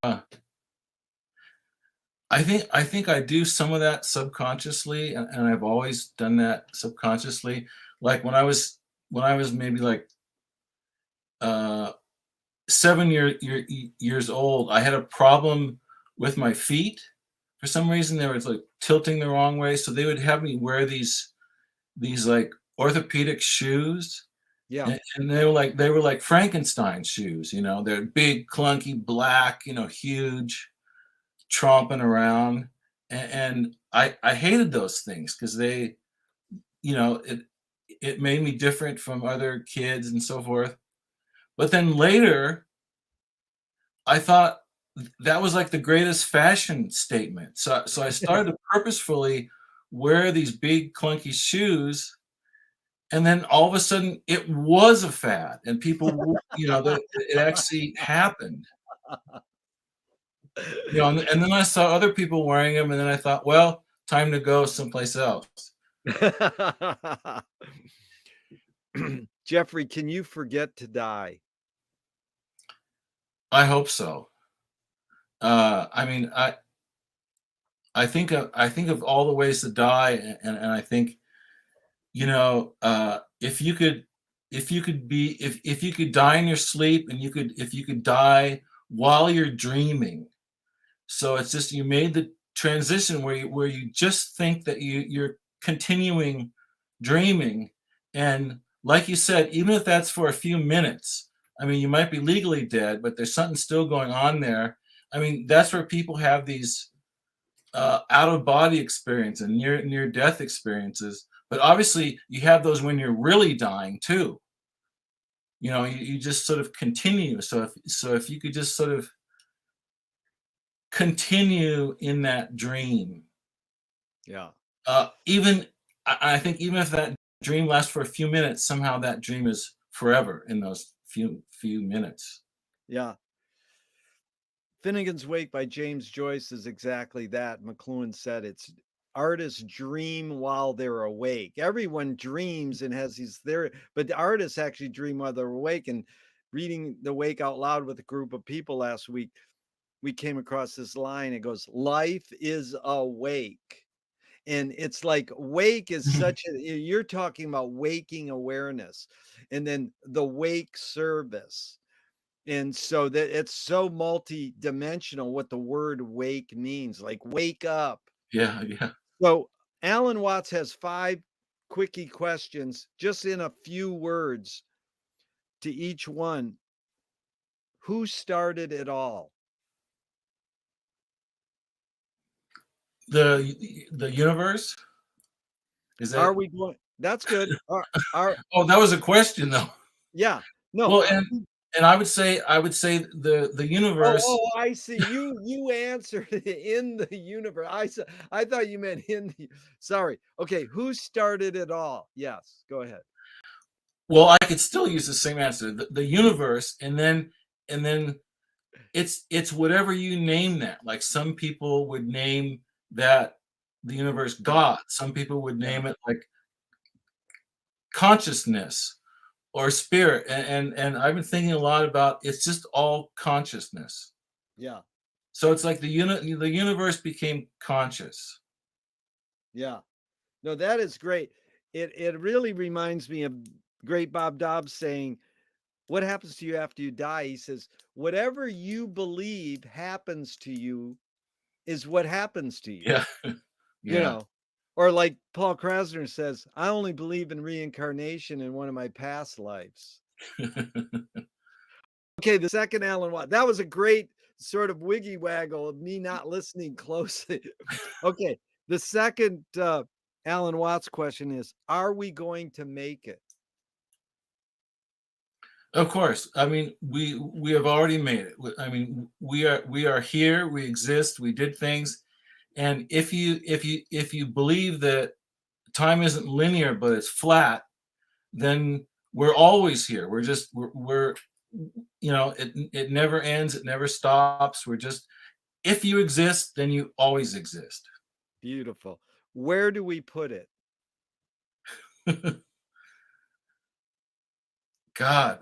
I think I do some of that subconsciously, and I've always done that subconsciously. Like when I was maybe like uh 7 years old, I had a problem with my feet. For some reason, they were like tilting the wrong way, so they would have me wear these like orthopedic shoes, Yeah. and they were like Frankenstein shoes. They're big, clunky, black, huge, tromping around, and I hated those things because it made me different from other kids and so forth. But then later, I thought that was like the greatest fashion statement. So I started to purposefully wear these big clunky shoes, and then all of a sudden it was a fad, and people, that it actually happened. And then I saw other people wearing them, and then I thought, well, time to go someplace else. Jeffrey, can you forget to die? I hope so. I mean, I think of all the ways to die, and I think, if you could die in your sleep, and if you could die while you're dreaming. So it's just, you made the transition where you just think that you're continuing dreaming, and like you said, even if that's for a few minutes, I mean, you might be legally dead, but there's something still going on there. I mean, that's where people have these out of body experience and near death experiences. But obviously, you have those when you're really dying too. You just sort of continue. So if you could just sort of continue in that dream, Yeah. even I think even if that dream lasts for a few minutes, somehow that dream is forever in those few minutes. Yeah. Finnegan's Wake by James Joyce is exactly that. McLuhan said it's artists dream while they're awake. Everyone dreams and has these there, but the artists actually dream while they're awake. And reading The Wake out loud with a group of people last week, we came across this line. It goes, "Life is awake." And it's like wake is such a, you're talking about waking awareness, and then the wake service. And so that it's so multi-dimensional what the word wake means, like wake up. Yeah, yeah. So Alan Watts has 5 quickie questions, just in a few words to each one. Who started it all? The universe, is Are that? we going? That's good. Are Oh, that was a question though. yeah. No. Well, and I would say the universe. I see. You answered it in the universe. I thought you meant in the, sorry. Okay, who started it all? Yes, go ahead. Well, I could still use the same answer. The universe, and then it's whatever you name that. Like, some people would name that the universe Yeah, God. Some people would yeah, name it like consciousness or spirit. And I've been thinking a lot about, it's just all consciousness. yeah, So it's like the universe became conscious. yeah. No, that is great. It really reminds me of great Bob Dobbs saying, "What happens to you after you die?" He says, "Whatever you believe happens to you is what happens to you." Yeah, You yeah. know, or like Paul Krasner says, "I only believe in reincarnation in one of my past lives." Okay, the second Alan Watts. That was a great sort of wiggy waggle of me not listening closely. Okay, the second Alan Watts question is, are we going to make it? Of course. I mean, we have already made it. I mean, we are here. We exist. We did things. And if you believe that time isn't linear but it's flat, then we're always here. We're it never ends. It never stops. We're just, if you exist, then you always exist. Beautiful. Where do we put it? God,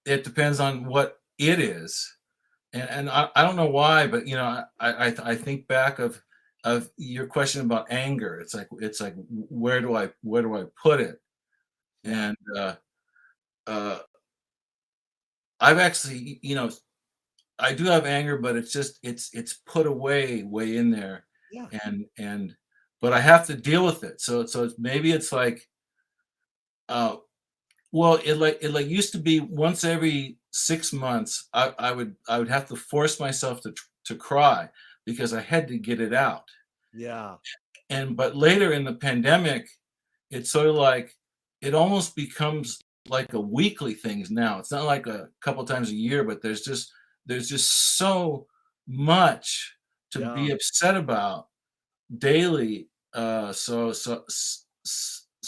it depends on what it is. And I don't know why, but I think back of your question about anger. It's like, where do I put it? Yeah, And uh, I've actually, I do have anger, but it's put away way in there, yeah, and but I have to deal with it. So maybe it's like, uh, well, it used to be once every 6 months, I would have to force myself to cry because I had to get it out. yeah, But later in the pandemic, it's sort of like, it almost becomes like a weekly thing now. It's not like a couple times a year, but there's just so much to yeah. be upset about daily. So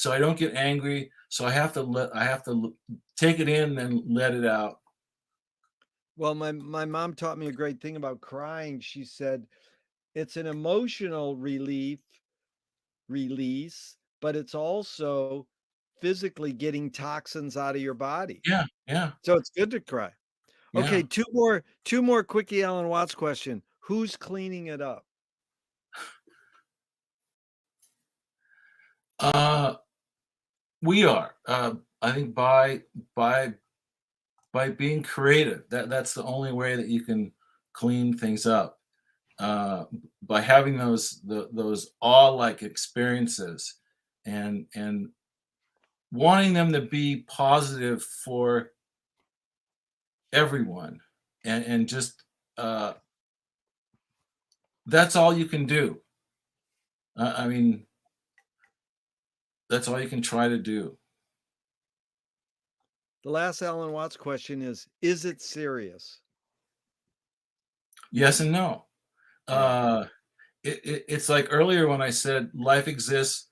I don't get angry. So I have to take it in and let it out. Well, my mom taught me a great thing about crying. She said it's an emotional release, but it's also physically getting toxins out of your body. Yeah, yeah, So it's good to cry. Okay, yeah. two more quickie Alan Watts question. Who's cleaning it up? Uh, we are. I think by by being creative. That's the only way that you can clean things up. By having those awe-like experiences, and wanting them to be positive for everyone, and just uh, that's all you can do. I mean, that's all you can try to do. The last Alan Watts question is it serious? Yes and no. Yeah. Uh, it's like earlier when I said life exists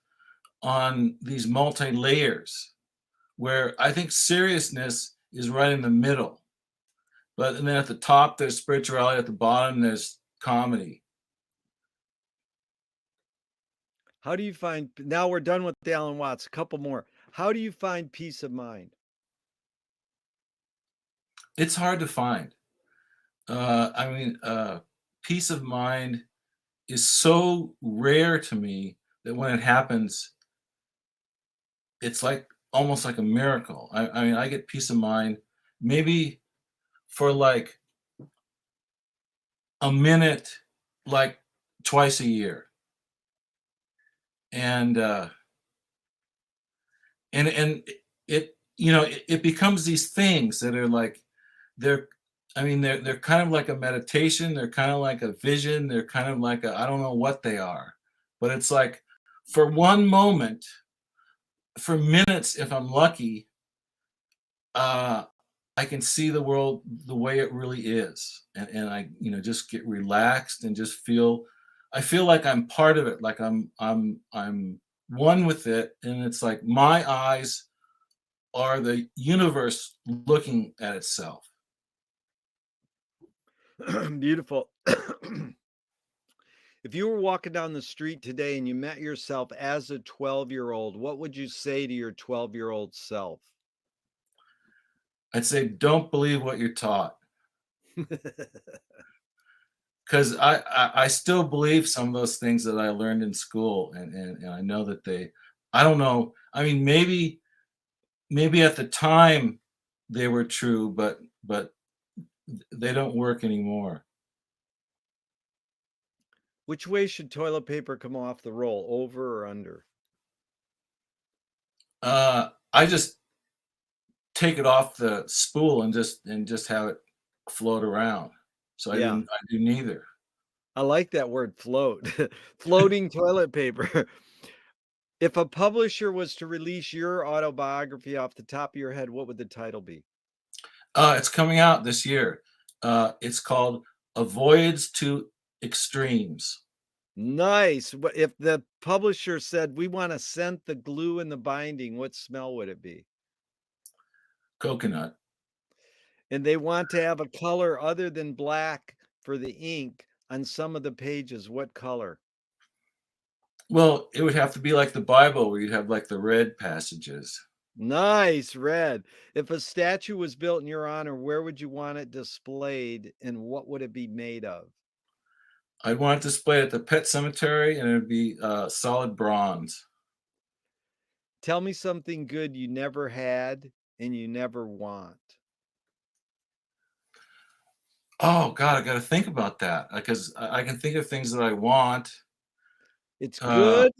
on these multi layers, where I think seriousness is right in the middle. But and then at the top there's spirituality, at the bottom there's comedy. How do you find now we're done with the Alan Watts, a couple more. How do you find peace of mind? It's hard to find. I mean, peace of mind is so rare to me that when it happens, it's like almost like a miracle. I mean, I get peace of mind maybe for like a minute, like twice a year, and and it it becomes these things that are like they're I mean they're kind of like a meditation, they're kind of like a vision, they're kind of like a I don't know what they are, but it's like for one moment, for minutes if I'm lucky, uh I can see the world the way it really is, and I just get relaxed and just feel I feel like I'm part of it, like I'm one with it, and it's like my eyes are the universe looking at itself. Beautiful. If you were walking down the street today and you met yourself as a 12-year-old, what would you say to your 12-year-old self? I'd say don't believe what you're taught, because I still believe some of those things that I learned in school, and I know that they I don't know. I mean, maybe at the time they were true, but they don't work anymore. Which way should toilet paper come off the roll, over or under? I just take it off the spool and just have it float around. So Yeah, I do neither. I like that word float. Floating toilet paper. If a publisher was to release your autobiography off the top of your head, what would the title be? It's coming out this year. It's called A Voyage to Extremes. Nice. If the publisher said, "We wanna scent the glue and the binding," what smell would it be? Coconut. And they want to have a color other than black for the ink on some of the pages, what color? Well, it would have to be like the Bible where you'd have like the red passages. Nice, red. If a statue was built in your honor, where would you want it displayed and what would it be made of? I'd want it displayed at the pet cemetery and it'd be solid bronze. Tell me something good you never had and you never want. Oh God, I got to think about that because I can think of things that I want. It's Uh, good,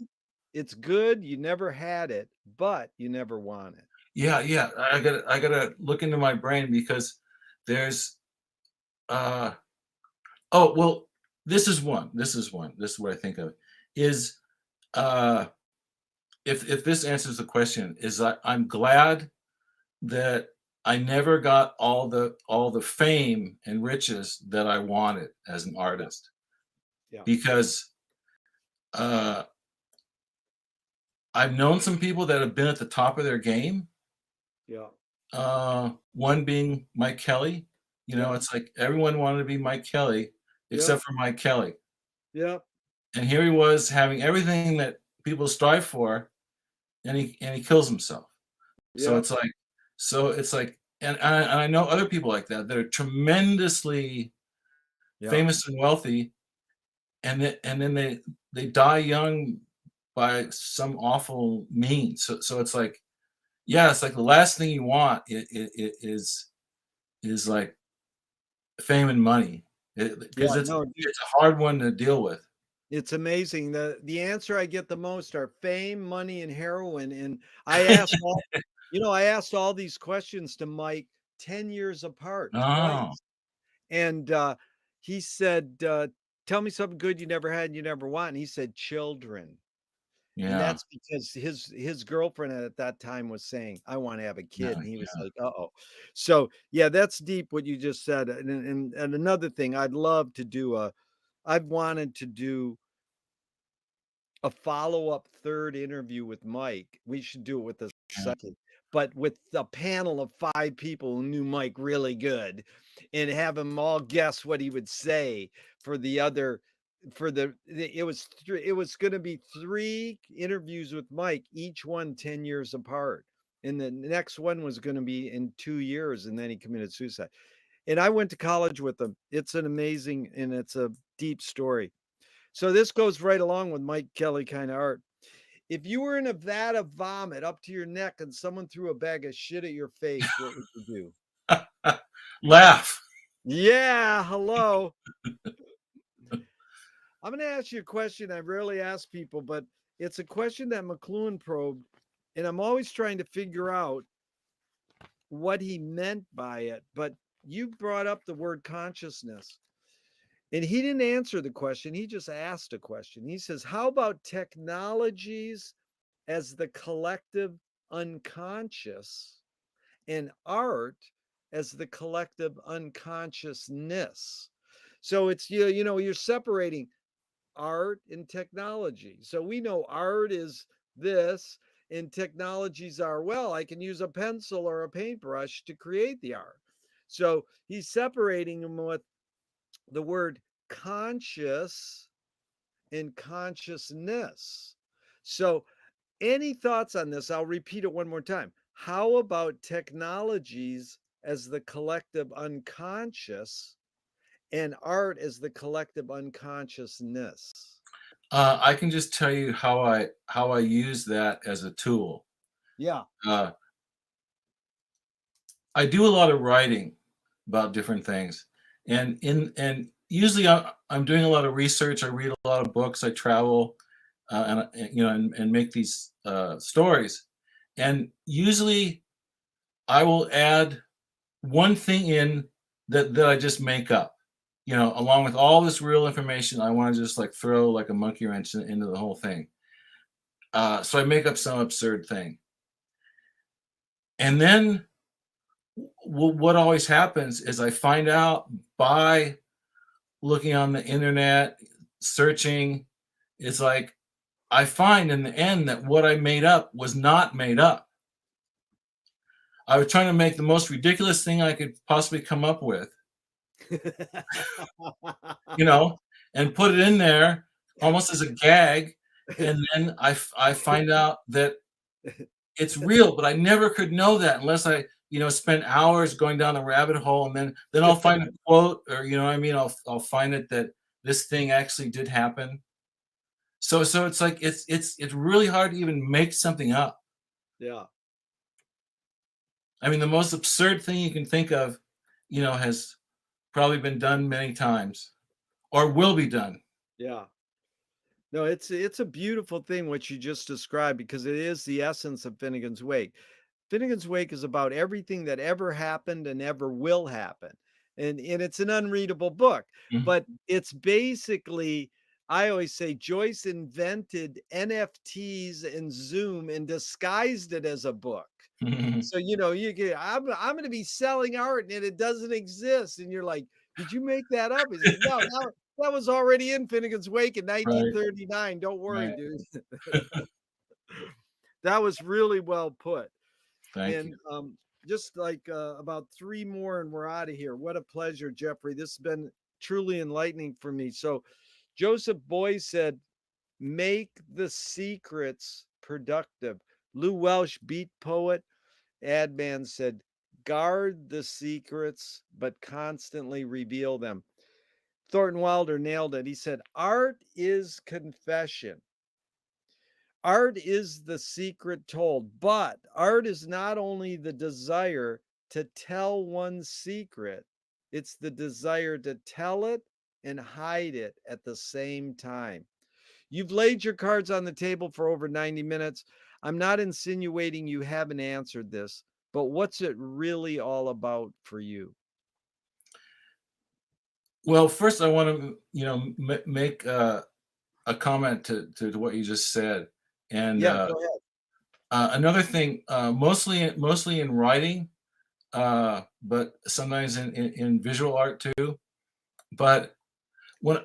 it's good, you never had it, but you never want it. yeah, yeah. I gotta look into my brain because there's uh, oh well, this is one. This is one. This is what I think of is uh, if this answers the question, is I'm glad that I never got all the fame and riches that I wanted as an artist Yeah, because uh, I've known some people that have been at the top of their game. yeah. One being Mike Kelly. You know, it's like everyone wanted to be Mike Kelly Yep. except for Mike Kelly. Yep. And here he was having everything that people strive for, and he kills himself. So Yep. it's like and I know other people like that are tremendously Yeah. famous and wealthy, and then they die young by some awful means. So it's like, yeah, it's like the last thing you want is like fame and money, because Yeah. it's No, it's a hard one to deal with. it's amazing. The answer I get the most are fame, money, and heroin. And I asked all, I asked all these questions to Mike 10 years apart, Oh, twice. And he said, "Tell me something good you never had and you never want." And he said, "Children." And yeah, that's because his girlfriend at that time was saying, "I want to have a no, kid." And he was yeah. like, "Uh-oh." So yeah, that's deep what you just said. And another thing, I've wanted to do a follow-up third interview with Mike. We should do it with the Yeah. second, but with a panel of 5 people who knew Mike really good and have them all guess what he would say for the other for the it was gonna be 3 interviews with Mike, each one 10 years apart, and the next one was gonna be in 2 years, and then he committed suicide, and I went to college with him. It's an amazing and it's a deep story. So this goes right along with Mike Kelly kind of art. If you were in a vat of vomit up to your neck and someone threw a bag of shit at your face, what would you do? Laugh. Yeah, hello. I'm going to ask you a question I rarely ask people, but it's a question that McLuhan probed, and I'm always trying to figure out what he meant by it. But you brought up the word consciousness. And he didn't answer the question. He just asked a question. He says, "How about technologies as the collective unconscious and art as the collective unconsciousness?" So it's you're separating art and technology. So we know art is this and technologies are, well, I can use a pencil or a paintbrush to create the art. So he's separating them with the word conscious and consciousness. So, any thoughts on this? I'll repeat it one more time. How about technologies as the collective unconscious and art as the collective unconsciousness? I can just tell you how I use that as a tool. Yeah. Uh, I do a lot of writing about different things, and usually I'm doing a lot of research. I read a lot of books. I travel, and make these stories, and usually I will add one thing in that I just make up. Along with all this real information, I want to just like throw like a monkey wrench into the whole thing. So I make up some absurd thing, and then what always happens is I find out by looking on the internet, searching. It's like I find in the end that what I made up was not made up. I was trying to make the most ridiculous thing I could possibly come up with, you know, and put it in there almost as a gag. And then I find out that it's real, but I never could know that unless I, spend hours going down the rabbit hole, and then I'll find a quote, or you know what I mean. I'll find it that this thing actually did happen. So it's like it's really hard to even make something up. Yeah. I mean, the most absurd thing you can think of, has probably been done many times or will be done. Yeah. No, it's a beautiful thing what you just described because it is the essence of Finnegan's Wake. Finnegan's Wake is about everything that ever happened and ever will happen. And it's an unreadable book, but it's basically, I always say Joyce invented NFTs and Zoom and disguised it as a book. So, you get, I'm going to be selling art and it doesn't exist. And you're like, did you make that up? He's like, no, that was already in Finnegan's Wake in Right, 1939. Don't worry, right. dude. That was really well put. Thank And you. just like about three more and we're out of here. What a pleasure, Jeffrey. This has been truly enlightening for me. So Joseph Boyce said, make the secrets productive. Lou Welsh, beat poet, Adman said, guard the secrets, but constantly reveal them. Thornton Wilder nailed it. He said, art is confession. Art is the secret told, but art is not only the desire to tell one's secret, it's the desire to tell it and hide it at the same time. You've laid your cards on the table for over 90 minutes. I'm not insinuating you haven't answered this, but what's it really all about for you? Well, first I want to, make a comment to what you just said, and Yeah, go ahead. another thing, mostly in writing, but sometimes in visual art too. But when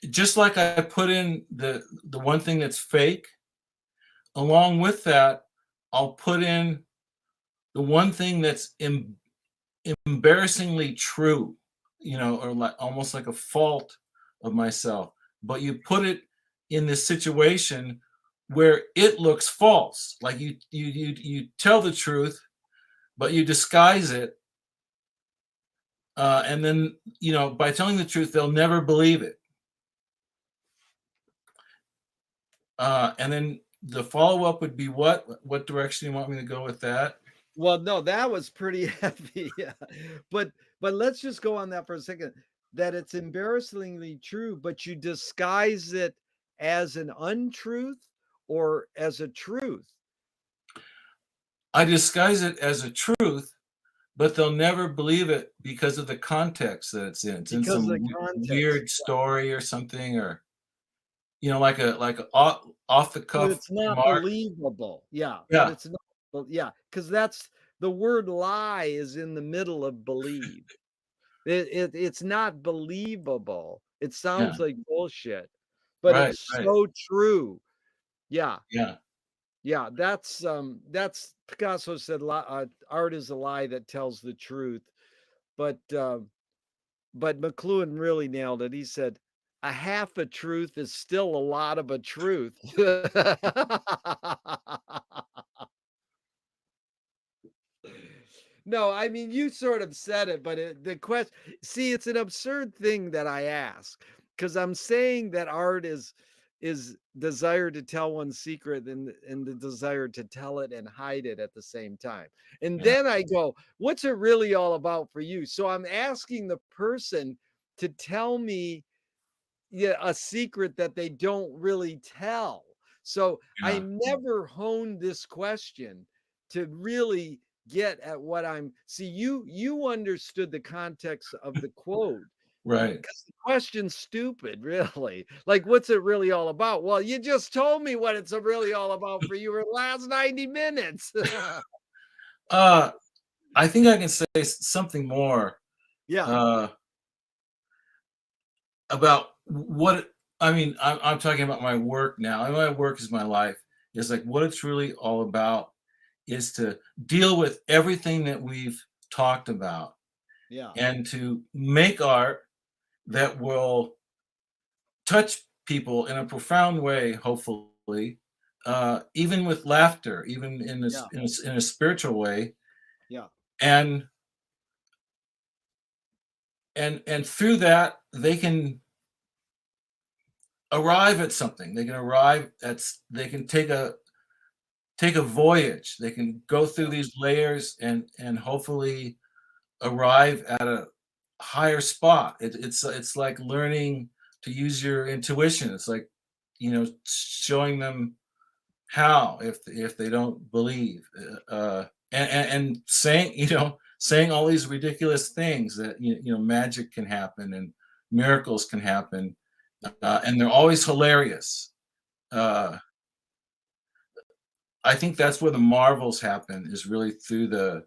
just like I put in the one thing that's fake, along with that, I'll put in the one thing that's embarrassingly true, or like almost like a fault of myself. But you put it in this situation where it looks false, like you tell the truth, but you disguise it, and then by telling the truth, they'll never believe it. And then the follow up would be what? What direction you want me to go with that? Well, no, that was pretty heavy. Yeah. But let's just go on that for a second. That it's embarrassingly true, but you disguise it as an untruth or as a truth. I disguise it as a truth, but they'll never believe it because of the context that it's in. It's in Because of some the context. weird story or something, or like a off the But cuff it's not remark. believable. Yeah, but Yeah, it's not. Yeah, because that's the word lie is in the middle of believe. It's not believable. It yeah, sounds like bullshit, but right, it's right, so true. Yeah, yeah, yeah. That's Picasso said. Art is a lie that tells the truth. But but McLuhan really nailed it. He said, "A half a truth is still a lot of a truth." No, I mean, you sort of said it, but the question, see, it's an absurd thing that I ask because I'm saying that art is desire to tell one's secret and the desire to tell it and hide it at the same time. And yeah, then I go, what's it really all about for you? So I'm asking the person to tell me, yeah, a secret that they don't really tell. So I yeah. never honed this question to really get at what I'm see you understood the context of the quote Right. because the question's stupid, really. Like, what's it really all about? Well, you just told me what it's really all about for you in the last 90 minutes. Uh, I think I can say something more Yeah, uh, about what I mean. I'm talking about my work now, and my work is my life. It's like what it's really all about is to deal with everything that we've talked about yeah, and to make art that will touch people in a profound way, hopefully, even with laughter, even yeah, in a spiritual way, yeah, and and through that they can arrive at something. They can arrive at they can take a voyage. They can go through yeah, these layers and hopefully arrive at a higher spot. It's like learning to use your intuition. It's like showing them how if they don't believe, and saying saying all these ridiculous things that magic can happen and miracles can happen, and they're always hilarious. Uh, I think that's where the marvels happen is really through the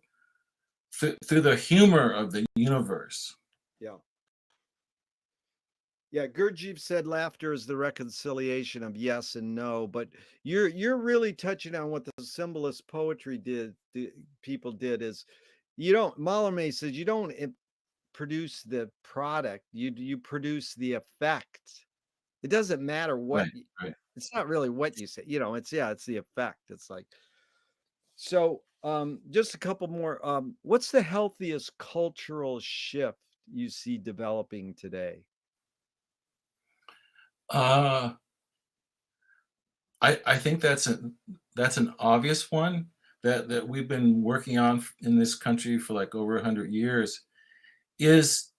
humor of the universe. yeah. Yeah, Gurdjieff said laughter is the reconciliation of yes and no, but you're really touching on what the symbolist poetry did. The people did is you don't. Mallarmé says you don't produce the product. You produce the effect. It doesn't matter what. Right, right. It's not really what you say. It's yeah, it's the effect. It's like so. Just a couple more. What's the healthiest cultural shift you see developing today? Uh, I think that's an obvious one that we've been working on in this country for like over 100 years is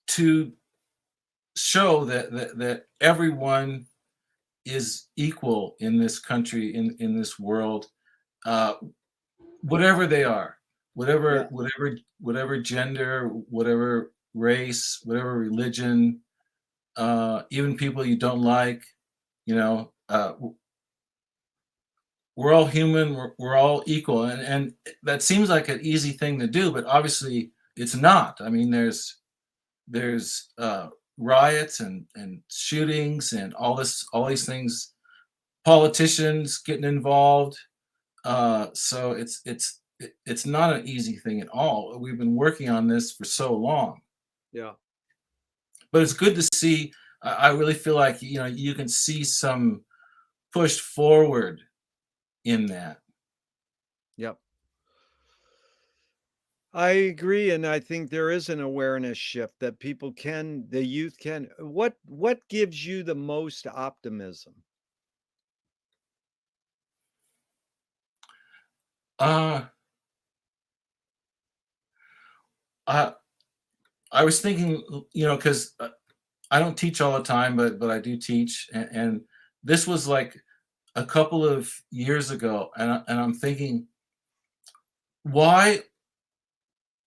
to show that everyone is equal in this country, in this world, uh, whatever they are, Yeah. whatever gender, whatever race, whatever religion, even people you don't like, you know, we're all human, we're all equal, and that seems like an easy thing to do, but obviously it's not. I mean, there's riots and shootings and all these things, politicians getting involved. So it's not an easy thing at all. We've been working on this for so long, Yeah. but it's good to see. I really feel like you can see some push forward in that. Yep. I agree, and I think there is an awareness shift that the youth can. What gives you the most optimism? Uh, I I was thinking, because I don't teach all the time, but I do teach, and this was like a couple of years ago, and I'm thinking, why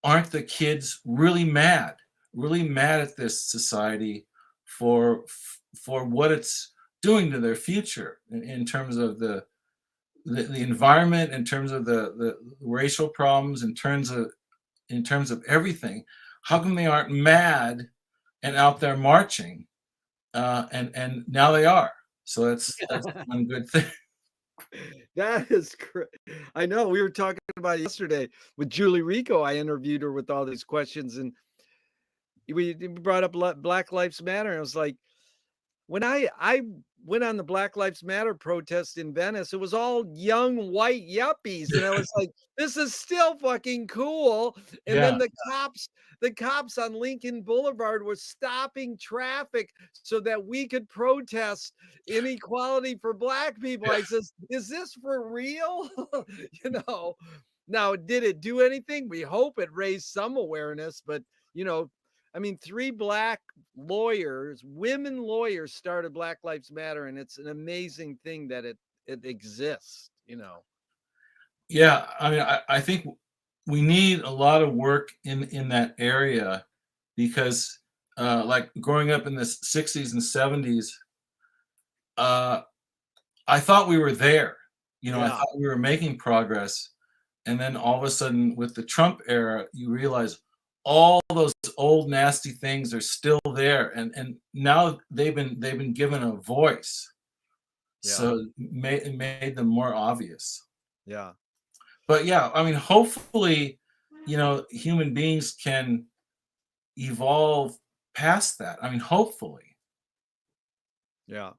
aren't the kids really mad at this society for what it's doing to their future in terms of the environment, in terms of the racial problems, in terms of everything. How come they aren't mad and out there marching? And now they are. So that's one good thing. That is great. I know we were talking about it yesterday with Julie Rico. I interviewed her with all these questions, and we brought up Black Lives Matter. And I was like, when I went on the Black Lives Matter protest in Venice, it was all young white yuppies, and I was like, "This is still fucking cool." And then Yeah, the cops on Lincoln Boulevard were stopping traffic so that we could protest inequality for Black people. yeah, I says, "Is this for real?" You know. Now, did it do anything? We hope it raised some awareness, but you know, I mean, 3 Black lawyers, women lawyers started Black Lives Matter, and it's an amazing thing that it exists. yeah. I mean, I think we need a lot of work in that area because, like growing up in the '60s and '70s, uh, I thought we were there. I Yeah, thought we were making progress, and then all of a sudden, with the Trump era, you realize all those old nasty things are still there, and now they've been given a voice, yeah, so it made them more obvious. yeah, But yeah, I mean, hopefully, human beings can evolve past that. I mean, hopefully. yeah.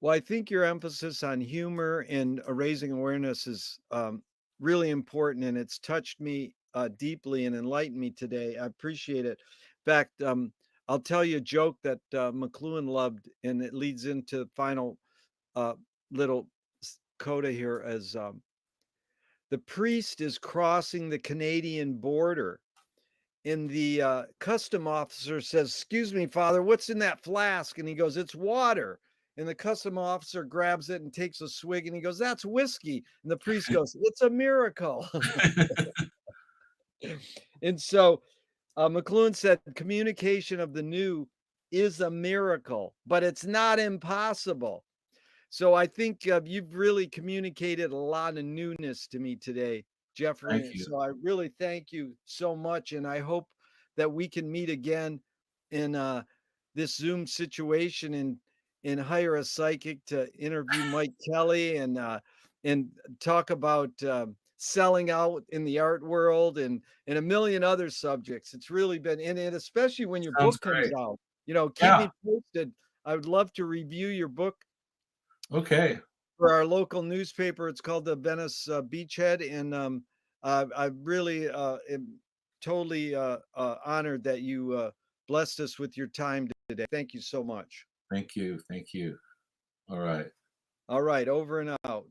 Well, I think your emphasis on humor and raising awareness is really important, and it's touched me deeply and enlightened me today. I appreciate it. In fact, I'll tell you a joke that McLuhan loved, and it leads into the final uh, little coda here as the priest is crossing the Canadian border, and the custom officer says, "Excuse me, Father, what's in that flask?" And he goes, "It's water." And the custom officer grabs it and takes a swig, and he goes, "That's whiskey." And the priest goes, "It's a miracle." And so McLuhan said, "Communication of the new is a miracle, but it's not impossible." So I think you've really communicated a lot of newness to me today, Jeffrey. Thank And you. so I really thank you so much. And I hope that we can meet again in this Zoom situation and hire a psychic to interview Mike Kelly and talk about selling out in the art world and a million other subjects. It's really been and especially when your Sounds book comes great. out, keep Yeah. me posted. I would love to review your book Okay. for our local newspaper. It's called the Venice Beachhead, and I really am totally honored that you blessed us with your time today. Thank you so much. Thank you. Thank you. All right. All right, over and out.